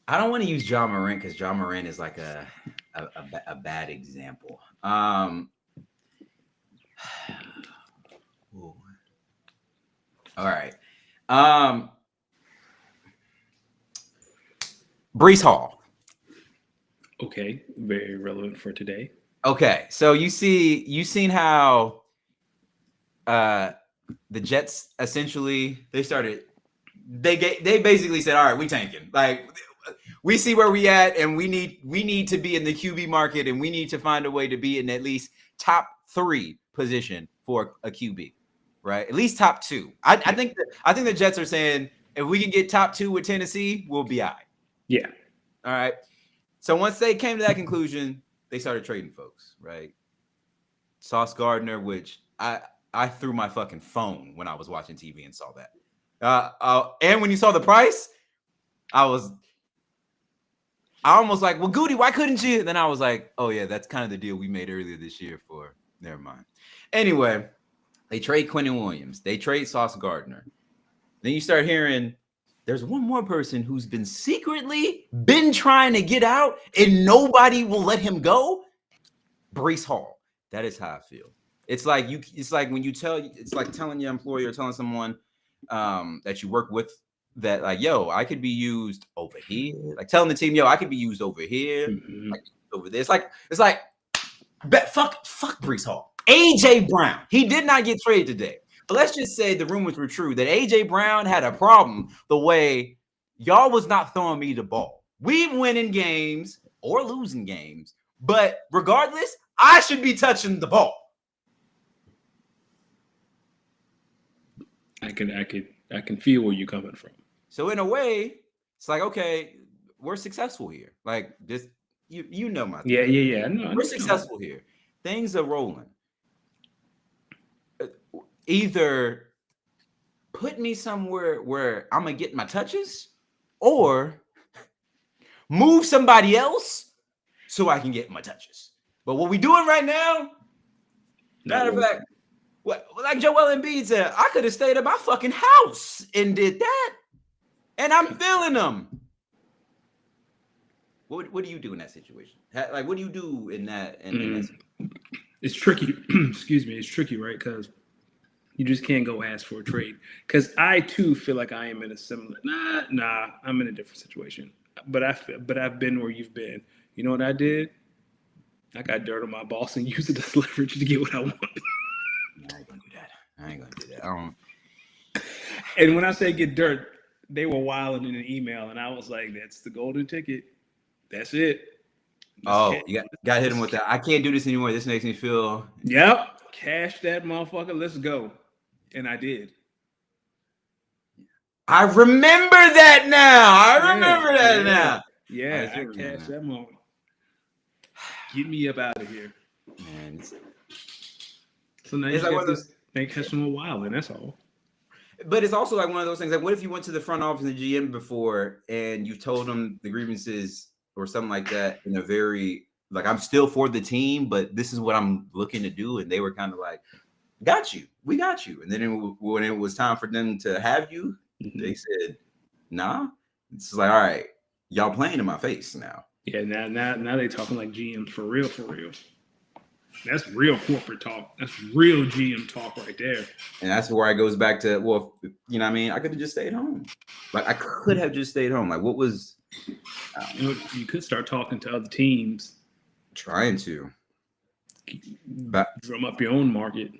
I don't want to use John Morant because John Morant is like a bad example. Ooh. All right. Um, Brees Hall. Okay, very relevant for today. Okay, so you seen how uh the Jets essentially they basically said, all right, we tanking. Like we see where we at, and we need to be in the QB market, and we need to find a way to be in at least top three position for a QB, right? At least top two. Yeah, I think the Jets are saying if we can get top two with Tennessee, we'll be all right. yeah. All right. So once they came to that conclusion, they started trading folks, right? Sauce Gardner, which I threw my fucking phone when I was watching TV and saw that. And when you saw the price, I was I almost like, well, Goody, why couldn't you? Then I was like, oh yeah, that's kind of the deal we made earlier this year for. Never mind. Anyway, they trade Quentin Williams. They trade Sauce Gardner. Then you start hearing there's one more person who's been secretly been trying to get out and nobody will let him go. Brees Hall. That is how I feel. It's like you. It's like when you tell. It's like telling your employer, telling someone that you work with that, like, yo, I could be used over here. Like telling the team, yo, I could be used over here, Hmm. like over there. It's like fuck Brees Hall. AJ Brown. He did not get traded today. But let's just say the rumors were true that AJ Brown had a problem the way y'all was not throwing me the ball. We winning games or losing games, but regardless, I should be touching the ball. I can feel where you're coming from. So in a way, it's like, okay, we're successful here. Like this, you know my Yeah, thing. yeah, yeah. I know We're what you're talking about. successful here. Things are rolling. Uh, Either put me somewhere where I'm gonna get my touches, or move somebody else so I can get my touches. But what we doing right now, Not matter of working. fact, what like Joel Embiid said, I could have stayed at my fucking house and did that, and I'm feeling them. What do you do in that situation? Like, what do you do in that Mm, it's tricky. Excuse me. It's tricky, right? Because you just can't go ask for a trade. Because I too feel like I am in a similar. Nah. I'm in a different situation. But I've been where you've been. You know what I did? I got dirt on my boss and used it as leverage to get what I want. I ain't gonna do that. I ain't gonna do that. And when I say get dirt, they were wilding in an email, and I was like, "That's the golden ticket. That's it. Let's Oh, ca- you got to hit him let's with that. I can't do this anymore. This makes me feel. Yep, cash that motherfucker. Let's go." And I did. I remember that now. I Yeah, remember that yeah, now. I yeah. do I remember cashed that. that moment. Get me up out of here. Man, So now you it's just like one got of those. this make customer wild, and that's all. But it's also like one of those things. Like, what if you went to the front office and the GM before, and you told them the grievances or something like that in a very like, I'm still for the team, but this is what I'm looking to do, and they were kind of like, "Got you, we got you." And then when it was time for them to have you, Hmm. they said, "Nah." It's like, all right, y'all playing in my face now. Yeah, now they talking like GMs for real, for real. That's real corporate talk. That's real GM talk right there. And that's where it goes back to, well, you know what I mean? I could have just stayed home. Like, I could have just stayed home. Like, what was I don't You know, know, you could start talking to other teams, trying to, but drum up your own market.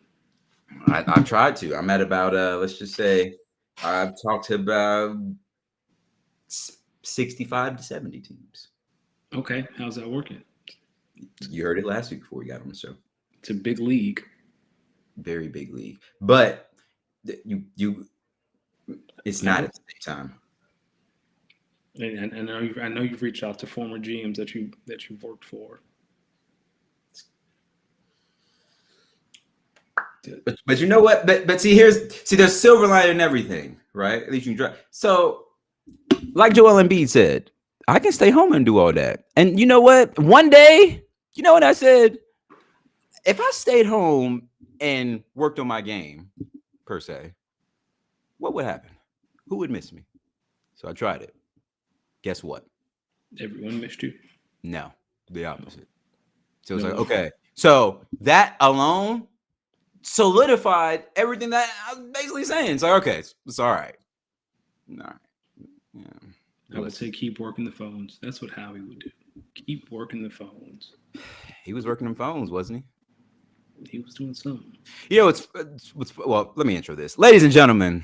I've tried to. I'm at about let's just say I've talked to about 65 to 70 teams. Okay, how's that working? You heard it last week before we got on the show. It's a big league. Very big league. But you it's I not know, at the same time. and I know you've reached out to former GMs that you've worked for. But you know what? But see, there's silver lining in everything, right? At least you can try. So, like Joel Embiid said, I can stay home and do all that. And you know what? One day, you know what I said? If I stayed home and worked on my game, per se, what would happen? Who would miss me? So I tried it. Guess what? Everyone missed you. No, the opposite. So it's No like, one. okay. So that alone solidified everything that I was basically saying. It's like, okay, it's all right. All right. Yeah. I would say keep working the phones. That's what Howie would do. Keep working the phones. He was working them phones, wasn't he? He was doing something. You know, well, let me intro this. Ladies and gentlemen,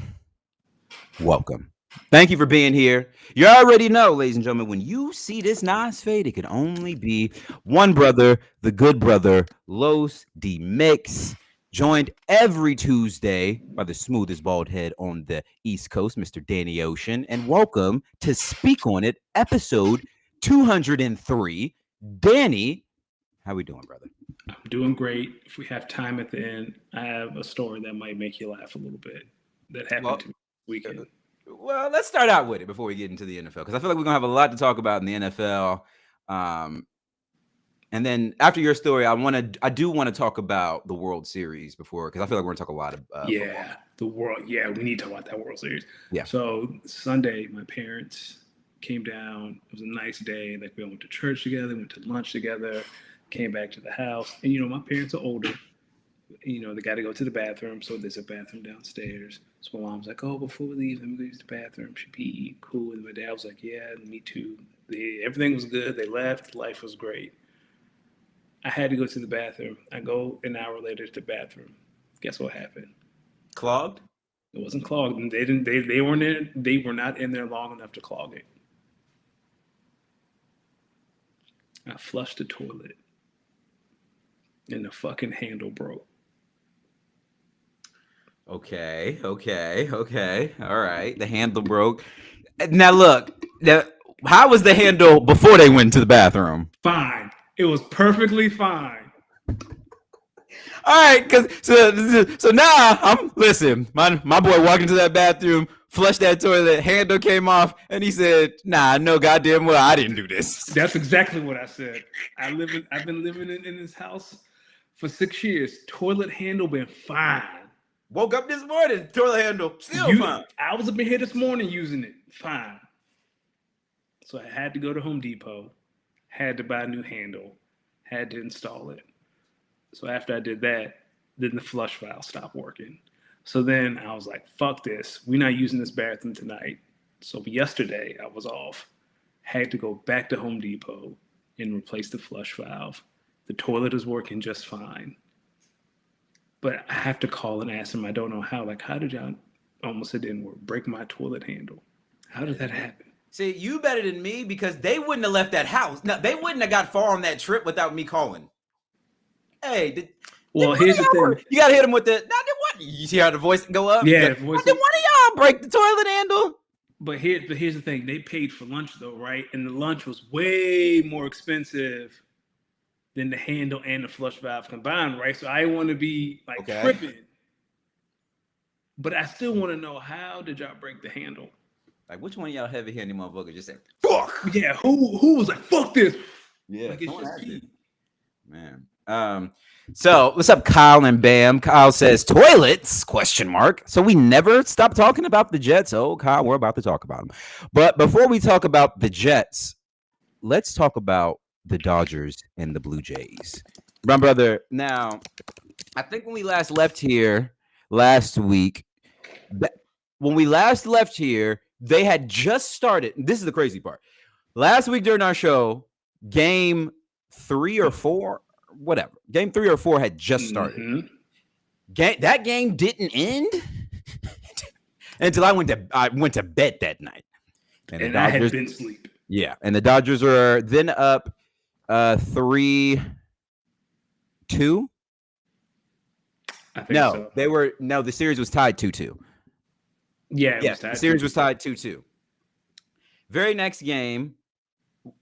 welcome. Thank you for being here. You already know, ladies and gentlemen, when you see this Nas fade, it could only be one brother, the good brother, Los D Mix, joined every Tuesday by the smoothest bald head on the East Coast, Mr. Danny Ocean. And welcome to Speak On It, episode 203. Danny, how we doing, brother? I'm doing great. If we have time at the end, I have a story that might make you laugh a little bit that happened to me this weekend. Well, let's start out with it before we get into the NFL, because I feel like we're gonna have a lot to talk about in the NFL. And then after your story, I do want to talk about the World Series before, because I feel like we're gonna talk a lot of yeah, the world. Yeah, we need to talk about that World Series. Yeah. So Sunday, my parents came down. It was a nice day. Like we went to church together, went to lunch together, came back to the house. And my parents are older. They got to go to the bathroom. So there's a bathroom downstairs. So my mom's like, oh, before we leave, let me go use the bathroom. She pee. Cool. And my dad was like, yeah, me too. Everything was good. They left. Life was great. I had to go to the bathroom. I go an hour later to the bathroom. Guess what happened? Clogged? It wasn't clogged. And they weren't in. They were not in there long enough to clog it. I flushed the toilet, and the fucking handle broke. Okay. All right. The handle broke. Now look, how was the handle before they went to the bathroom? Fine. It was perfectly fine. All right, because so now listen. My boy walked into that bathroom, flushed that toilet, handle came off, and he said, "Nah, no goddamn well, I didn't do this." That's exactly what I said. I've been living in this house for 6 years. Toilet handle been fine. Woke up this morning, toilet handle still fine. I was up in here this morning using it, fine. So I had to go to Home Depot, had to buy a new handle, had to install it. So after I did that, then the flush valve stopped working. So then I was like, fuck this. We're not using this bathroom tonight. So yesterday I was off, had to go back to Home Depot and replace the flush valve. The toilet is working just fine. But I have to call and ask them, I don't know how. Like, how did y'all, almost it didn't work, break my toilet handle? How did that happen? See, you better than me, because they wouldn't have left that house. No, they wouldn't have got far on that trip without me calling. Hey, here's the thing. You gotta hit them with the. Now, what? You see how the voice go up? Yeah, did one of y'all break the toilet handle? But here's the thing. They paid for lunch though, right? And the lunch was way more expensive than the handle and the flush valve combined, right? So I want to be like tripping. But I still want to know, how did y'all break the handle? Like, which one of y'all heavy-handed motherfuckers just said, fuck? Yeah, who was like, fuck this? Yeah, like, it's just pee. Man. So what's up, Kyle and Bam? Kyle says toilets ? So we never stop talking about the Jets. Oh, Kyle, we're about to talk about them. But before we talk about the Jets, let's talk about the Dodgers and the Blue Jays. My brother, now, I think when we last left here last week, they had just started. This is the crazy part. Last week during our show, game 3 or 4, whatever. Game 3 or 4 had just started. Mm-hmm. That game didn't end until I went to bed that night. And I had been asleep. Yeah, and the Dodgers were then up 3-2. I think so. The series was tied 2-2. Yeah, the series was tied 2-2. Very next game,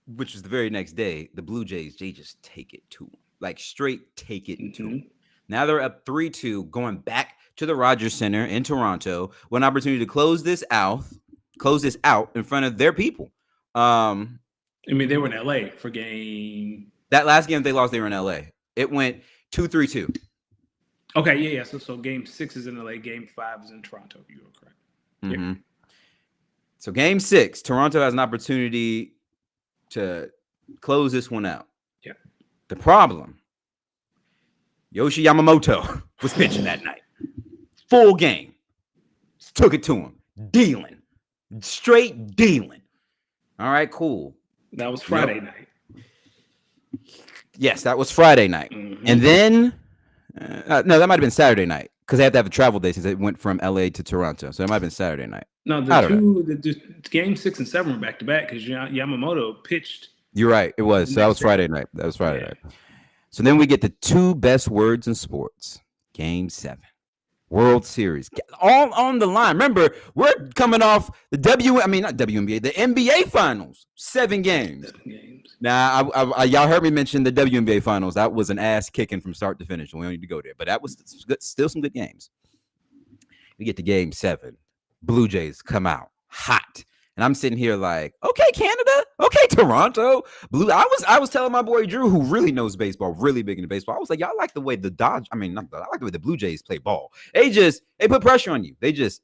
which was the very next day, the Blue Jays, they just take it to them. Like, straight take it to them. Now they're up 3-2, going back to the Rogers Center in Toronto with an opportunity to close this out in front of their people. I mean, they were in LA for game. That last game they lost, they were in LA. It went 2-3-2. Okay, yeah. So game 6 is in LA, game 5 is in Toronto. You were correct. Mm-hmm. So game 6, Toronto has an opportunity to close this one out. Yeah. The problem, Yoshi Yamamoto was pitching that night. Full game. Took it to him. Dealing. Straight dealing. All right, cool. That was Friday night. Yes, that was Friday night. Mm-hmm. And then, no, that might have been Saturday night because they have to have a travel day since it went from LA to Toronto. So it might have been Saturday night. No, the game 6 and 7 were back to back because Yamamoto pitched. You're right. It was. So that was Friday night. That was Friday night. So then we get the two best words in sports. Game 7. World Series. All on the line. Remember, we're coming off the the NBA Finals. 7 games. 7 games. Now, y'all heard me mention the WNBA Finals. That was an ass kicking from start to finish. We don't need to go there. But that was still some good games. We get to game 7. Blue Jays come out hot. And I'm sitting here like, okay, Canada, okay, Toronto, Blue. I was telling my boy Drew, who really knows baseball, really big into baseball. I was like, y'all like the way I like the way the Blue Jays play ball. They put pressure on you. They just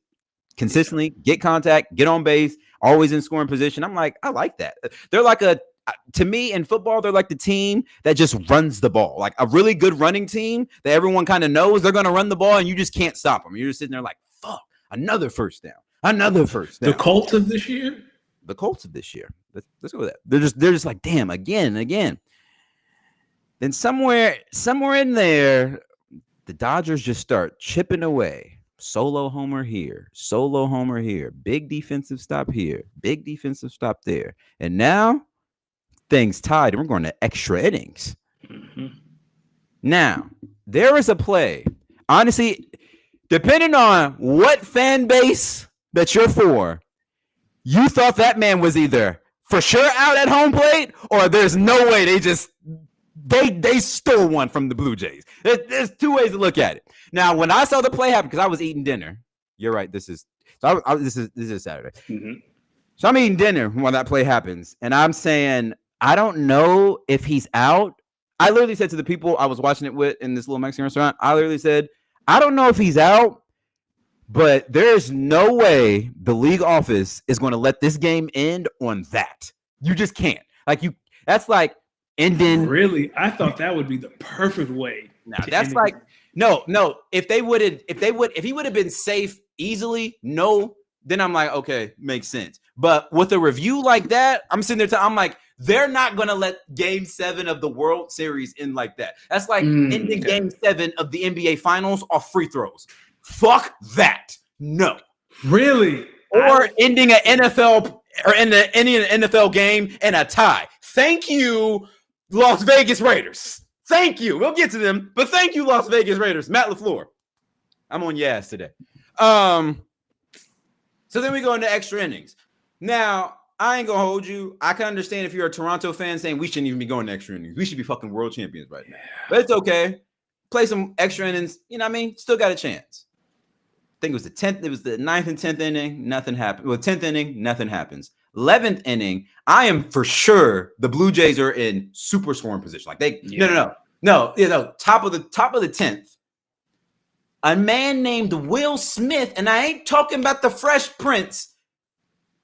consistently get contact, get on base, always in scoring position. I'm like, I like that. They're like to me in football, they're like the team that just runs the ball, like a really good running team that everyone kind of knows they're going to run the ball and you just can't stop them. You're just sitting there like, fuck, another first down. Another first down. The Colts of this year? The Colts of this year. Let's go with that. They're just like, damn, again and again. Then somewhere in there, the Dodgers just start chipping away. Solo homer here. Solo homer here. Big defensive stop here. Big defensive stop there. And now things tied and we're going to extra innings. Mm-hmm. Now, there is a play. Honestly, depending on what fan base that you're for, you thought that man was either for sure out at home plate or there's no way they stole one from the Blue Jays. There's 2 ways to look at it. Now, when I saw the play happen, because I was eating dinner, you're right. This is Saturday. Mm-hmm. So I'm eating dinner when that play happens, and I'm saying I don't know if he's out. I literally said to the people I was watching it with in this little Mexican restaurant, I literally said, I don't know if he's out. But there's no way the league office is going to let this game end on that. You just can't. That's like ending. Really? I thought that would be the perfect way. No, that's like no. If he would have been safe easily, no, then I'm like, okay, makes sense. But with a review like that, I'm sitting there. I'm like, they're not going to let game 7 of the World Series end like that. That's like ending game 7 of the NBA Finals off free throws. Fuck that. No. Really? Or ending an NFL or ending an NFL game in a tie. Thank you, Las Vegas Raiders. Thank you. We'll get to them, but thank you, Las Vegas Raiders. Matt LaFleur. I'm on your ass today. So then we go into extra innings. Now, I ain't gonna hold you. I can understand if you're a Toronto fan saying we shouldn't even be going to extra innings. We should be fucking world champions right now. But it's okay. Play some extra innings. You know what I mean? Still got a chance. I think it was the 10th. It was the 9th and 10th inning. Nothing happened. Well, 10th inning, nothing happens. 11th inning, I am for sure the Blue Jays are in super scoring position. Like no. Top of the 10th. A man named Will Smith, and I ain't talking about the Fresh Prince,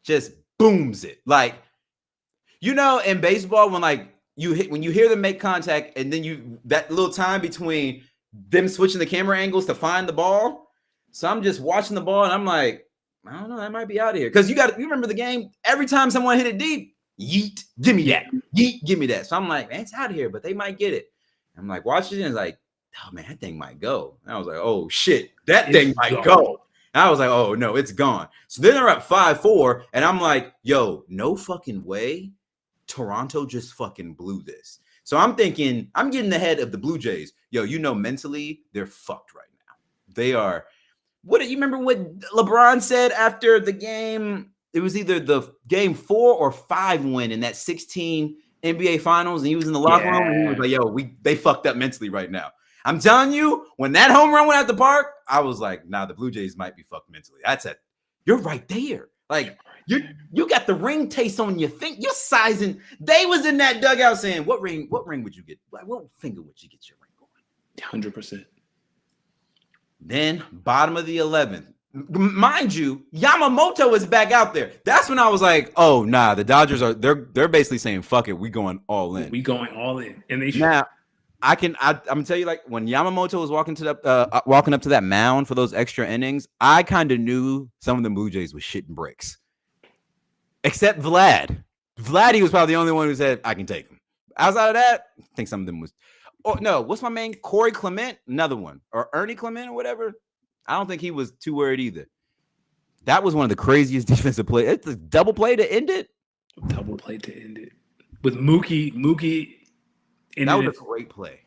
just booms it. Like, you know, in baseball, when you hear them make contact, and then that little time between them switching the camera angles to find the ball. So I'm just watching the ball and I'm like, I don't know, that might be out of here. Because you remember the game, every time someone hit it deep, yeet, give me that. Yeet, give me that. So I'm like, man, it's out of here, but they might get it. I'm like, watching it and it's like, oh man, that thing might go. And I was like, oh shit, that thing might go. And I was like, oh no, it's gone. So then they're up 5-4, and I'm like, yo, no fucking way. Toronto just fucking blew this. So I'm thinking, I'm getting the head of the Blue Jays. Yo, mentally, they're fucked right now. They are. What you remember what LeBron said after the game? It was either the game 4 or 5 win in that 16 NBA Finals, and he was in the locker room and he was like, "Yo, they fucked up mentally right now." I'm telling you, when that home run went out the park, I was like, "Nah, the Blue Jays might be fucked mentally." That's it. You're right there. Like you got the ring taste on your thing. You're sizing. They was in that dugout saying, "What ring would you get? Like, what finger would you get your ring on?" 100%. Then bottom of the 11th, Mind you, Yamamoto is back out there. That's when I was like, oh nah, the Dodgers they're basically saying fuck it, we going all in. We going all in, and they should. Now I'm gonna tell you, like, when Yamamoto was walking up to that mound for those extra innings, I kind of knew some of the Blue Jays was shitting bricks. Except Vlad. He was probably the only one who said, I can take him. Outside of that, I think some of them was. Oh no, what's my man? Corey Clement, another one, or Ernie Clement or whatever. I don't think he was too worried either. That was one of the craziest defensive plays. It's a double play to end it. Double play to end it with Mookie. That was a great play.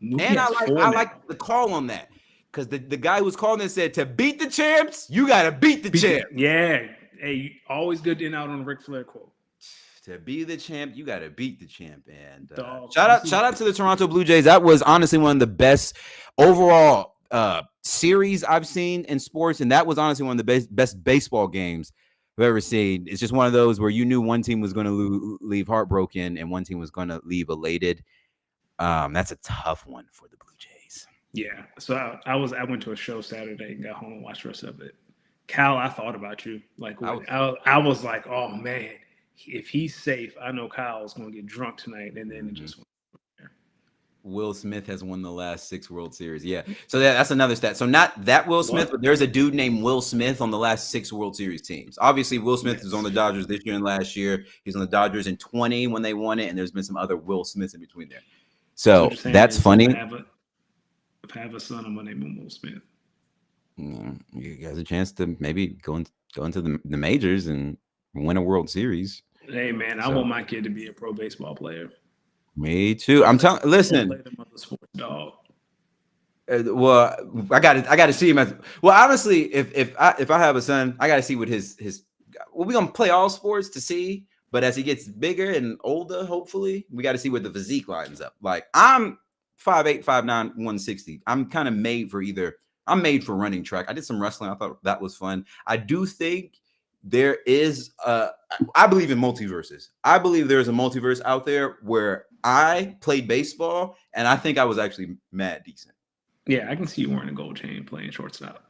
Mookie and I like the call on that, because the guy who was calling it said, to beat the champs, you got to beat the champ. Yeah. Hey, always good to end out on a Ric Flair quote. To be the champ, you got to beat the champ. And shout out to the Toronto Blue Jays. That was honestly one of the best overall series I've seen in sports, and that was honestly one of the best baseball games I've ever seen. It's just one of those where you knew one team was going to leave heartbroken and one team was going to leave elated. That's a tough one for the Blue Jays. Yeah. So I went to a show Saturday and got home and watched the rest of it. Cal, I thought about you. Like, I was like, oh man, if he's safe, I know Kyle's going to get drunk tonight, and then it just went. Will Smith has won the last 6 World Series. Yeah. So that's another stat. So not that Will Smith, but there's a dude named Will Smith on the last 6 World Series teams. Obviously, Will Smith was on the Dodgers this year and last year. He's on the Dodgers in 20 when they won it, and there's been some other Will Smiths in between there. So that's funny. If I have a son, I'm going to name him Will Smith. You guys a chance to maybe go into the majors and win a World Series. Hey, man, I want my kid to be a pro baseball player. Me too. I'm telling. Listen. Dog. Well, I got to see him as well. Honestly, if I have a son, I got to see what his. Well, we're gonna play all sports to see, but as he gets bigger and older, hopefully, we got to see where the physique lines up. Like, I'm 5'8", 5'9", 160. I'm kind of made for either. I'm made for running track. I did some wrestling. I thought that was fun. I do think there is I believe in multiverses. I believe there's a multiverse out there where I played baseball and I think I was actually mad decent. Yeah, I can see you wearing a gold chain playing shortstop.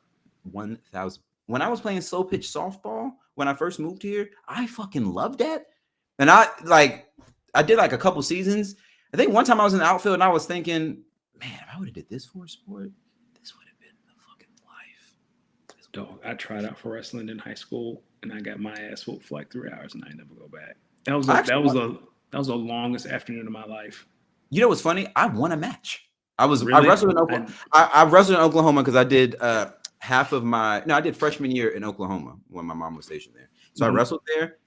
1,000. When I was playing slow pitch softball when I first moved here, I fucking loved that. And I did like a couple seasons. I think one time I was in the outfield and I was thinking, man, if I would have did this for a sport, this would have been the fucking life. Dog, I tried out for wrestling in high school and I got my ass whooped for like 3 hours and I never go back. That was the longest afternoon of my life. You know what's funny? I won a match. I wrestled in Oklahoma. I wrestled in Oklahoma because I did I did freshman year in Oklahoma when my mom was stationed there. So I wrestled there.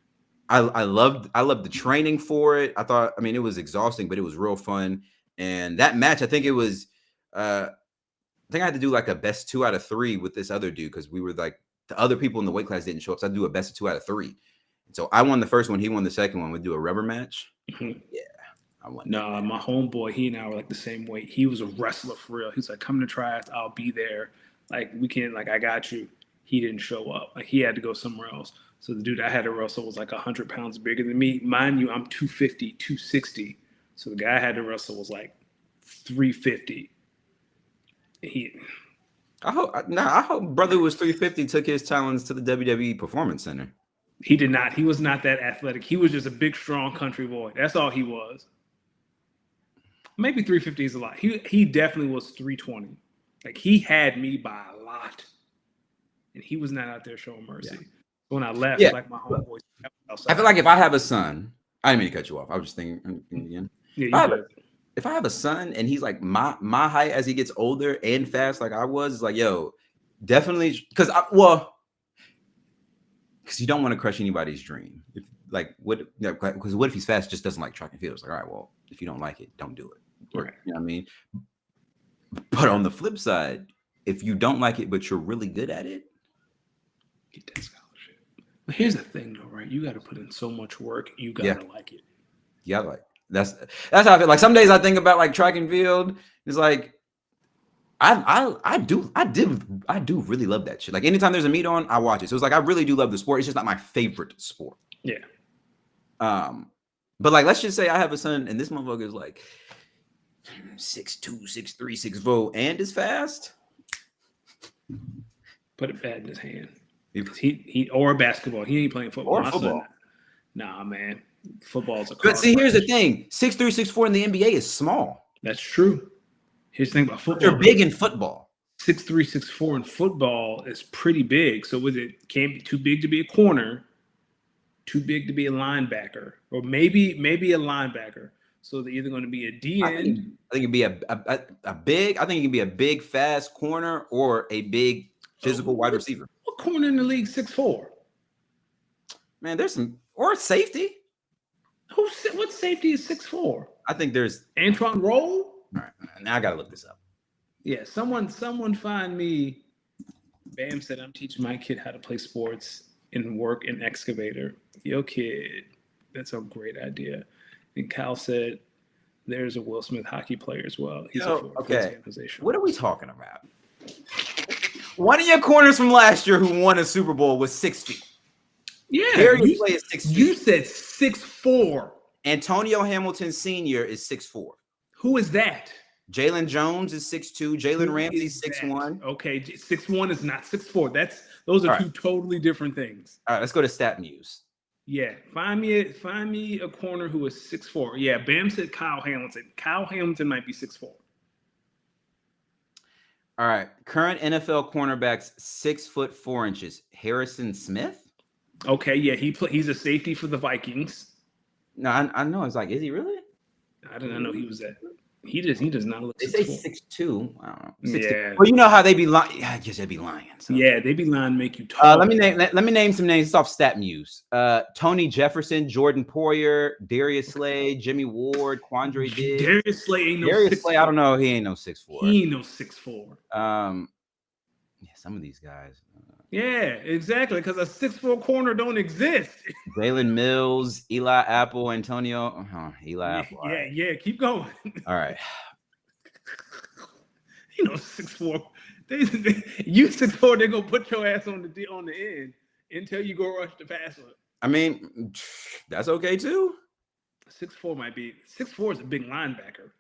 I loved the training for it. It was exhausting, but it was real fun. And that match, I think it was I had to do like a best 2 out of 3 with this other dude because we were like the other people in the weight class didn't show up. So I had to do a best of 2 out of 3. So I won the first one, he won the second one. We'd do a rubber match. Mm-hmm. Yeah. I won. No, my homeboy, he and I were like the same weight. He was a wrestler for real. He's like, come to tryouts, I'll be there. Like, we can, like, I got you. He didn't show up. Like, he had to go somewhere else. So the dude I had to wrestle was like 100 pounds bigger than me. Mind you, I'm 250, 260. So the guy I had to wrestle was like 350. I hope brother who was 350 took his talents to the WWE Performance Center. He did not. He was not that athletic. He was just a big, strong country boy. That's all he was. Maybe 350 is a lot. He definitely was 320. Like, he had me by a lot. And he was not out there showing mercy. Yeah. When I left, like my homeboys outside. I feel like if I have a son, I didn't mean to cut you off. I was just thinking again. Yeah, if I have a son and he's like my height as he gets older and fast like I was, it's like, yo, definitely because you don't want to crush anybody's dream. Because what if he's fast, just doesn't like track and field? It's like, all right, well, if you don't like it, don't do it. Right. You know what I mean? But on the flip side, if you don't like it, but you're really good at it, get that scholarship. But here's the thing, though, right? You got to put in so much work. You got to like it. Yeah, like that's how I feel. Like some days I think about like track and field. It's like I do really love that shit. Like anytime there's a meet on, I watch it. So it's like I really do love the sport. It's just not my favorite sport. Yeah. But like let's just say I have a son and this motherfucker is like 6'2", 6'3", 6'4", and is fast. Put a bat in his hand. He- He or basketball. He ain't playing football. Or My son- football. Nah, man. Football's a car But see, here's the crash. thing: 6'3", 6'4" in the NBA is small. That's true. Here's the thing about football. They're big in football. 6'3", 6'4" in football is pretty big. So with it can't be too big to be a corner, too big to be a linebacker, or maybe a linebacker. So they're either going to be a D I think end. it'd be a big. I think it can be a big, fast corner or a big physical wide receiver. What corner in the league 6'4"? Man, there's some or safety. What safety is 6'4"? I think there's. Antoine Roll? All right, now I gotta look this up. Yeah, someone find me. Bam said I'm teaching my kid how to play sports and work in excavator. Yo, kid, that's a great idea. And Kyle said there's a Will Smith hockey player as well. He's a forward for his okay. organization. What are we talking about? One of your corners from last year who won a Super Bowl was 6 feet. Yeah, Darius Slay is 6 feet. you said 6'4". Antonio Hamilton Sr. is 6'4". Who is that? Jalen Jones is 6'2". Jalen Ramsey's 6'1". Okay, 6'1" is not 6'4". Those are All two right. totally different things. All right, let's go to Stat Muse. Yeah, find me a corner who is 6'4". Yeah, Bam said Kyle Hamilton. Kyle Hamilton might be 6'4". All right, current NFL cornerbacks 6'4". Harrison Smith. Okay, yeah, he's a safety for the Vikings. No, I know. It's like, is he really? I did not know he was that. He does not look They say 6'4". 6'2". I don't know. 6'2". Yeah. Well, you know how they be lying. Yeah, I guess they'd be lying. So. Yeah, they be lying to make you talk. Let me name some names off Stat Muse. Tony Jefferson, Jordan Poyer, Darius Slay, Jimmy Ward, Quandre Diggs. Darius Slay ain't no Darius 6'4". Slay, I don't know. He ain't no 6'4". He ain't no 6'4". Yeah, some of these guys. Yeah, exactly. Because a 6'4" corner don't exist. Jalen Mills, Eli Apple, Antonio. Eli Apple. All Yeah, right. yeah. Keep going. All right. You know, 6'4". You 6'4", they're gonna put your ass on the end until you go rush the passer. I mean, that's okay too. 6'4" might be 6'4" is a big linebacker.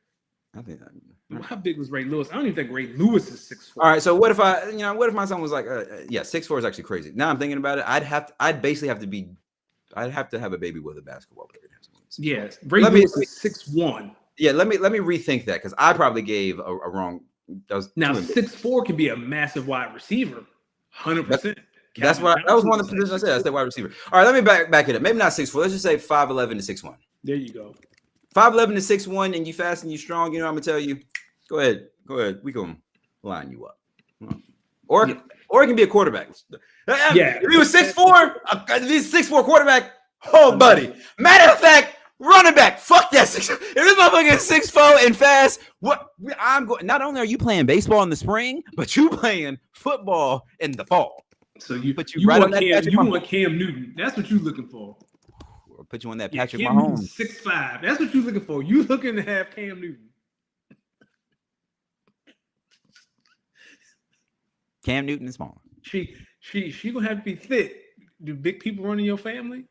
I think. How big was Ray Lewis? I don't even think Ray Lewis is 6'4". All right. So what if what if my son was like, yeah, 6'4" is actually crazy. Now I'm thinking about it. I'd basically have to have a baby with a basketball player. Yes, Ray Lewis is 6'1". Yeah, let me rethink that because I probably gave a wrong. Now 6'4" can be a massive wide receiver, 100%. That was one of the positions I said. I said wide receiver. All right, let me back it up. Maybe not 6'4". Let's just say 5'11" to 6'1". There you go. 5'11" to 6'1", and you fast and you strong. You know, I'm gonna tell you. Go ahead. We can line you up. Or it can be a quarterback. Yeah. If he was 6'4", if he's 6'4" quarterback. Oh, buddy. Matter of fact, running back. Fuck that. If this motherfucker is 6'4" and fast, what I'm going. Not only are you playing baseball in the spring, but you playing football in the fall. So you right want on that Patrick you Mahomes. want Cam Newton. That's what you're looking for. Or put you on that Patrick Cam Mahomes. Newton's 6'5". That's what you're looking for. You looking to have Cam Newton. Cam Newton is smaller. She gonna have to be thick. Do big people run in your family?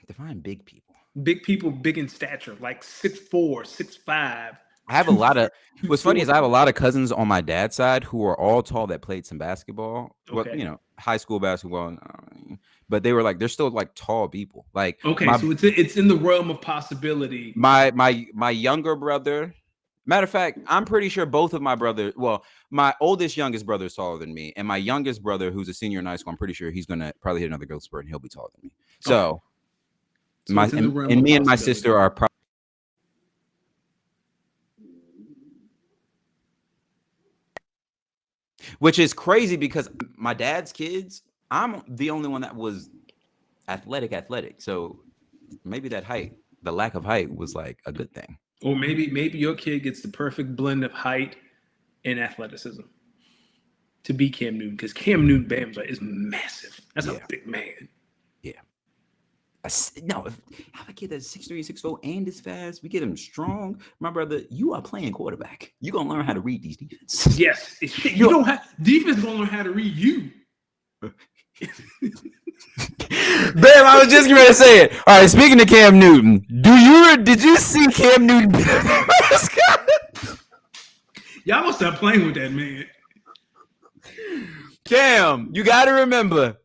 Define big people. Big people, big in stature, like 6'4", 6'5". I have a lot of. What's funny is I have a lot of cousins on my dad's side who are all tall that played some basketball. Okay. Well, high school basketball, but they were like they're still like tall people. Like Okay, so it's in the realm of possibility. My younger brother. Matter of fact, I'm pretty sure both of my brothers. Well, my youngest brother is taller than me, and my youngest brother, who's a senior in high school, I'm pretty sure he's gonna probably hit another growth spurt, and he'll be taller than me. So, it's in the realm of me and my possibility. sister are probably. Which is crazy because my dad's kids, I'm the only one that was athletic. So maybe that height, the lack of height was like a good thing. Or maybe your kid gets the perfect blend of height and athleticism to be Cam Newton, because Cam Newton, Bam's is massive. That's a big man. Yeah. No, if I have a kid that's 6'3", 6'4", and is fast, we get him strong. My brother, you are playing quarterback. You're gonna learn how to read these defenses. Yes, you don't have defense gonna learn how to read you. Bam, I was just going to say it. All right, speaking of Cam Newton, did you see Cam Newton? Y'all gonna stop playing with that man. Cam, you got to remember.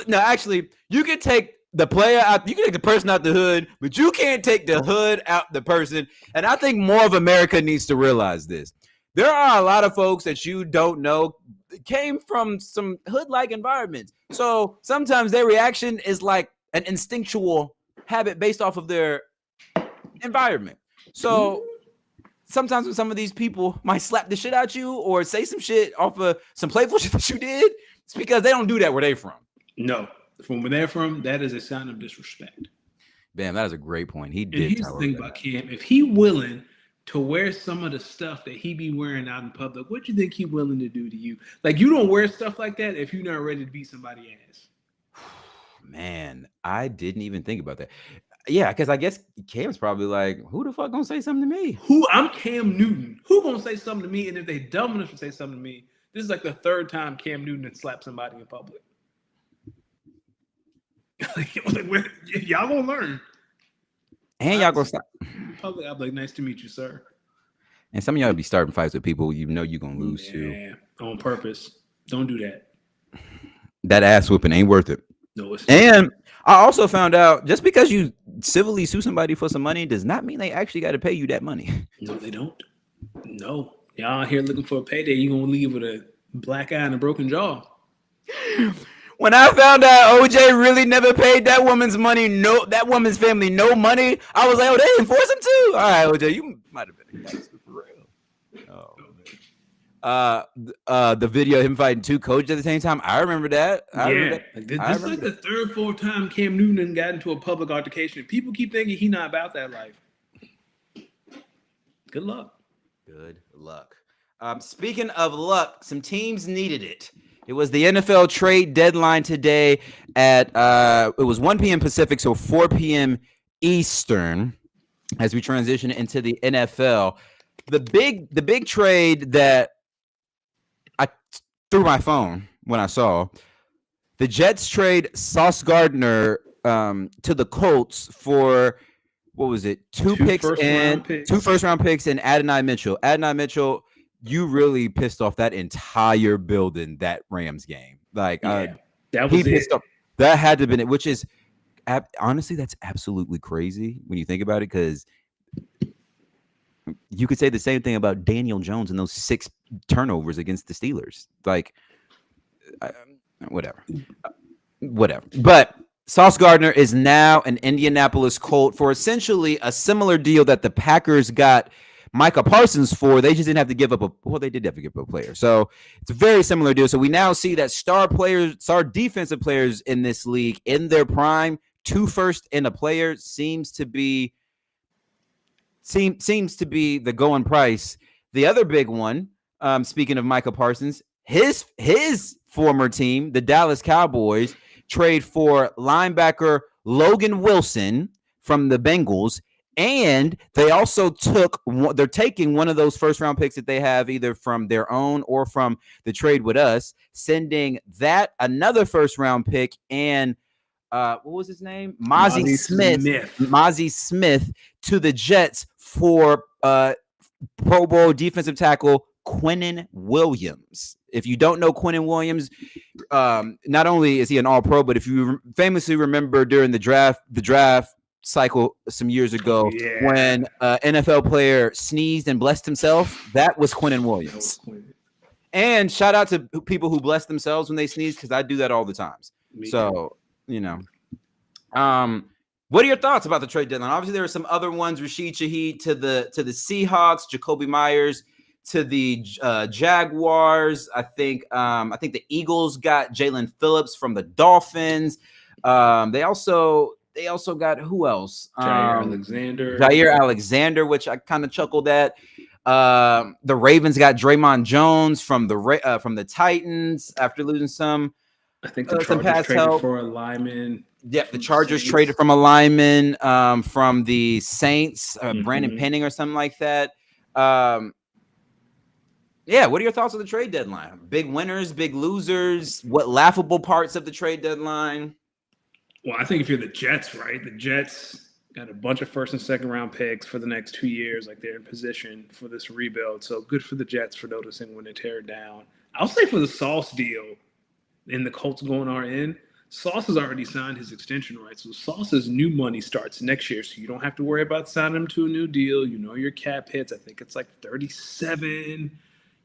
No, actually, you can take the player out. You can take the person out the hood, but you can't take the hood out the person. And I think more of America needs to realize this. There are a lot of folks that you don't know came from some hood-like environments. So sometimes their reaction is like an instinctual habit based off of their environment. So sometimes when some of these people might slap the shit out you or say some shit off of some playful shit that you did, it's because they don't do that where they from. No, from where they're from, that is a sign of disrespect. Damn, that is a great point. He did. And here's the thing about Cam: if he willing to wear some of the stuff that he be wearing out in public, what do you think he willing to do to you? Like, you don't wear stuff like that if you're not ready to beat somebody's ass. Man, I didn't even think about that. Yeah, because I guess Cam's probably like, who the fuck gonna say something to me? I'm Cam Newton. Who gonna say something to me? And if they dumb enough to say something to me, this is like the third time Cam Newton had slapped somebody in public. Y'all gonna learn. And y'all gonna stop. In public, I'll be like, nice to meet you, sir. And some of y'all be starting fights with people you know you're gonna lose to. On purpose. Don't do that. That ass whooping ain't worth it. No, it's and I also found out just because you civilly sue somebody for some money does not mean they actually got to pay you that money. No, they don't. No. Y'all out here looking for a payday, you're gonna leave with a black eye and a broken jaw. When I found out OJ really never paid that woman's money, that woman's family no money, I was like, oh, they didn't force him to? All right, OJ, you might have been a gangster for real. Oh, the video of him fighting two coaches at the same time, I remember that. This is like the third, fourth time Cam Newton got into a public altercation. People keep thinking he's not about that life. Good luck. Good luck. Speaking of luck, some teams needed it. It was the NFL trade deadline today at it was 1 p.m. Pacific, so 4 p.m. Eastern. As we transition into the NFL, the big trade that I threw my phone when I saw the Jets trade Sauce Gardner to the Colts for what was it? Two first round picks and Adonai Mitchell. Adonai Mitchell. You really pissed off that entire building that Rams game. Like, that was pissed off. That had to have been it, which is honestly, that's absolutely crazy when you think about it, because you could say the same thing about Daniel Jones and those 6 turnovers against the Steelers. Like, whatever. But Sauce Gardner is now an Indianapolis Colt for essentially a similar deal that the Packers got Micah Parsons for. They just didn't have to give up they did have to give up a player. So it's a very similar deal. So we now see that star defensive players in this league in their prime, 2 first and a player seems to be the going price. The other big one, speaking of Micah Parsons, his former team, the Dallas Cowboys, trade for linebacker Logan Wilson from the Bengals. And they also they're taking one of those first round picks that they have either from their own or from the trade with us, sending that another first round pick and what was his name? Mozzie Smith to the Jets for Pro Bowl defensive tackle Quinnen Williams. If you don't know Quinnen Williams, not only is he an All-Pro, but if you famously remember during the draft cycle some years ago when an NFL player sneezed and blessed himself, that was Quinnen Williams. And shout out to people who bless themselves when they sneeze, because I do that all the times. So, you know. What are your thoughts about the trade deadline? Obviously, there are some other ones. Rashid Shaheed to the Seahawks, Jacoby Myers to the Jaguars. I think the Eagles got Jalen Phillips from the Dolphins. They also got who else? Jair Alexander, which I kind of chuckled at. The Ravens got Draymond Jones from the Titans after losing some. I think the Chargers traded for a lineman. Yeah, the Chargers traded from a lineman from the Saints, Brandon Penning or something like that. Yeah, what are your thoughts on the trade deadline? Big winners, big losers, what laughable parts of the trade deadline? Well, I think if you're the Jets, right? The Jets got a bunch of first and second round picks for the next 2 years. Like, they're in position for this rebuild. So good for the Jets for noticing when they tear it down. I'll say for the Sauce deal, and the Colts going are in, Sauce has already signed his extension rights. So Sauce's new money starts next year. So you don't have to worry about signing him to a new deal. You know your cap hits. I think it's like 37.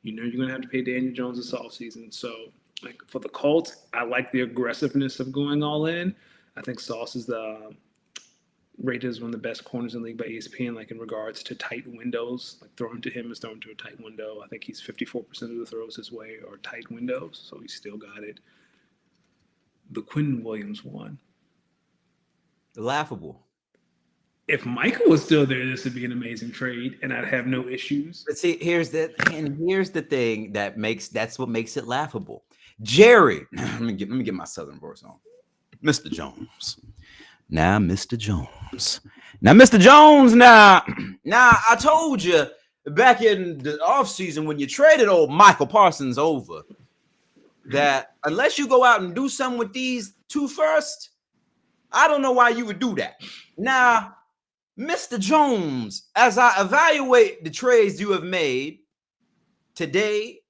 You know you're going to have to pay Daniel Jones this offseason. So like for the Colts, I like the aggressiveness of going all in. I think Sauce is rated as one of the best corners in the league by ESPN, like in regards to tight windows. Like throwing to him is throwing to a tight window. I think he's 54% of the throws his way are tight windows. So he's still got it. The Quinn Williams one. Laughable. If Michael was still there, this would be an amazing trade, and I'd have no issues. But see, here's the thing that's what makes it laughable. Jerry, let me get my Southern voice on. Mr. Jones. Now, Mr. Jones. Now, I told you back in the offseason when you traded old Michael Parsons over that unless you go out and do something with these two first, I don't know why you would do that. Now, Mr. Jones, as I evaluate the trades you have made today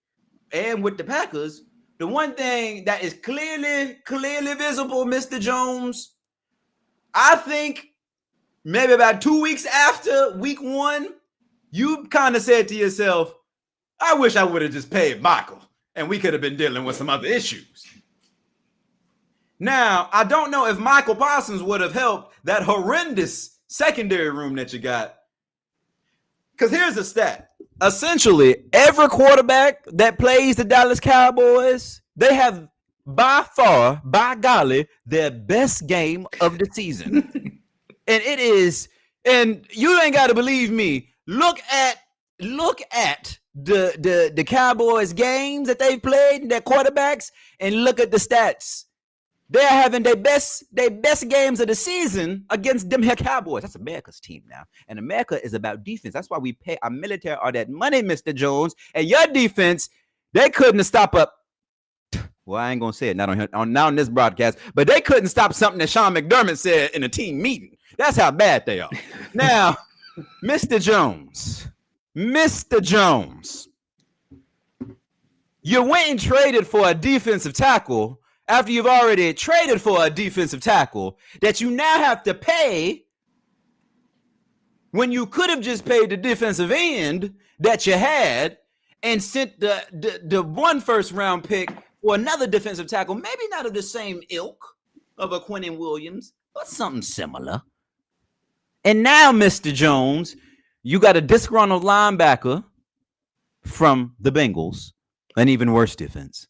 and with the Packers, the one thing that is clearly visible, Mr. Jones, I think maybe about 2 weeks after week 1, you kind of said to yourself, I wish I would have just paid Michael and we could have been dealing with some other issues. Now, I don't know if Michael Parsons would have helped that horrendous secondary room that you got. Because here's a stat. Essentially, every quarterback that plays the Dallas Cowboys, they have by far, by golly, their best game of the season. And it is, and you ain't got to believe me. Look at the Cowboys games that they've played and their quarterbacks, and look at the stats. They're having their best games of the season against them here Cowboys. That's America's team now. And America is about defense. That's why we pay our military all that money, Mr. Jones. And your defense, they couldn't stop up. Well, I ain't going to say it not on this broadcast, but they couldn't stop something that Sean McDermott said in a team meeting. That's how bad they are. Now, Mr. Jones, you went and traded for a defensive tackle after you've already traded for a defensive tackle that you now have to pay when you could have just paid the defensive end that you had and sent the one first round pick for another defensive tackle, maybe not of the same ilk of a Quinnen Williams, but something similar. And now, Mr. Jones, you got a disgruntled linebacker from the Bengals, an even worse defense.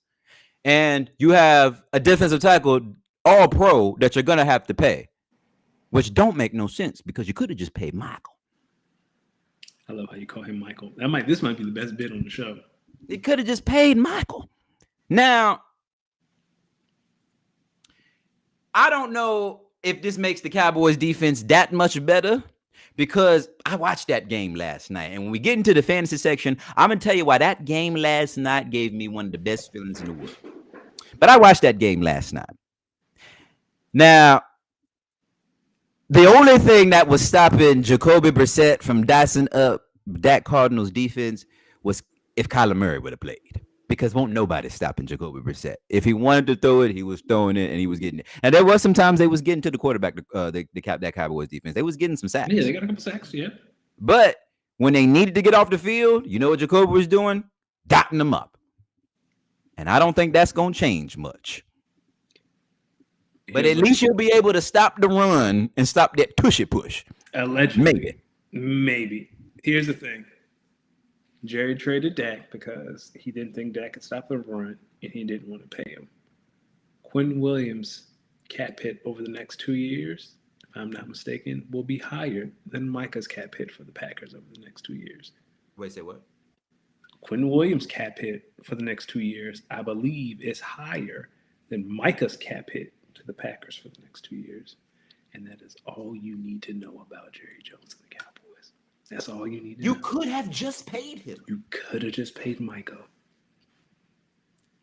And you have a defensive tackle, all pro, that you're going to have to pay, which don't make no sense because you could have just paid Michael. I love how you call him Michael. This might be the best bit on the show. It could have just paid Michael. Now, I don't know if this makes the Cowboys defense that much better because I watched that game last night. And when we get into the fantasy section, I'm going to tell you why that game last night gave me one of the best feelings in the world. But I watched that game last night. Now, the only thing that was stopping Jacoby Brissett from dicing up that Cardinals defense was if Kyler Murray would have played. Because won't nobody stopping Jacoby Brissett. If he wanted to throw it, he was throwing it and he was getting it. And there was some times they was getting to the quarterback, that Cowboys defense. They was getting some sacks. Yeah, they got a couple sacks, yeah. But when they needed to get off the field, you know what Jacoby was doing? Dotting them up. And I don't think that's going to change much. But at least you'll be able to stop the run and stop that tushy push. Allegedly. Maybe. Here's the thing. Jerry traded Dak because he didn't think Dak could stop the run and he didn't want to pay him. Quinn Williams' cap hit over the next 2 years, if I'm not mistaken, will be higher than Micah's cap hit for the Packers over the next 2 years. Wait, say what? Quinn Williams' cap hit for the next 2 years, I believe, is higher than Micah's cap hit to the Packers for the next 2 years. And that is all you need to know about Jerry Jones and the Cowboys. That's all you need to know. You could have just paid him. You could have just paid Micah.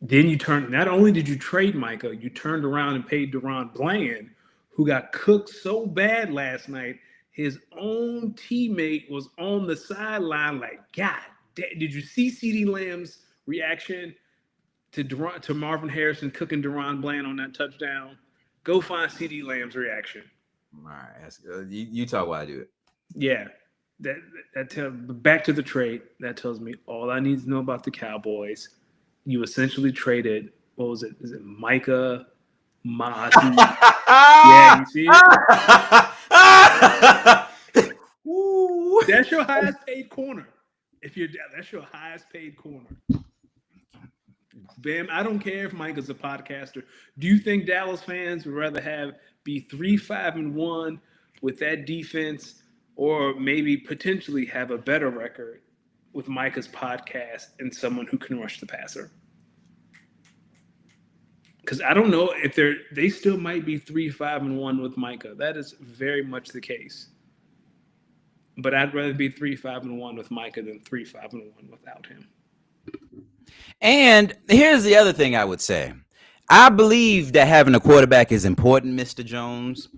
Then not only did you trade Micah, you turned around and paid Deron Bland, who got cooked so bad last night, his own teammate was on the sideline like, God, did you see CeeDee Lamb's reaction to Marvin Harrison cooking Deron Bland on that touchdown, go find CeeDee Lamb's reaction. All right, you talk while I do it. Yeah, back to the trade. That tells me all I need to know about the Cowboys. You essentially traded, what was it? Is it Micah, Mazi? Yeah, you see it? That's your highest paid corner. That's your highest paid corner. Bam, I don't care if Micah's a podcaster. Do you think Dallas fans would rather be 3-5-1 with that defense, or maybe potentially have a better record with Micah's podcast and someone who can rush the passer? Because I don't know if they still might be 3-5-1 with Micah. That is very much the case. But I'd rather be 3-5-1 with Micah than 3-5-1 without him. And here's the other thing I would say. I believe that having a quarterback is important, Mr. Jones.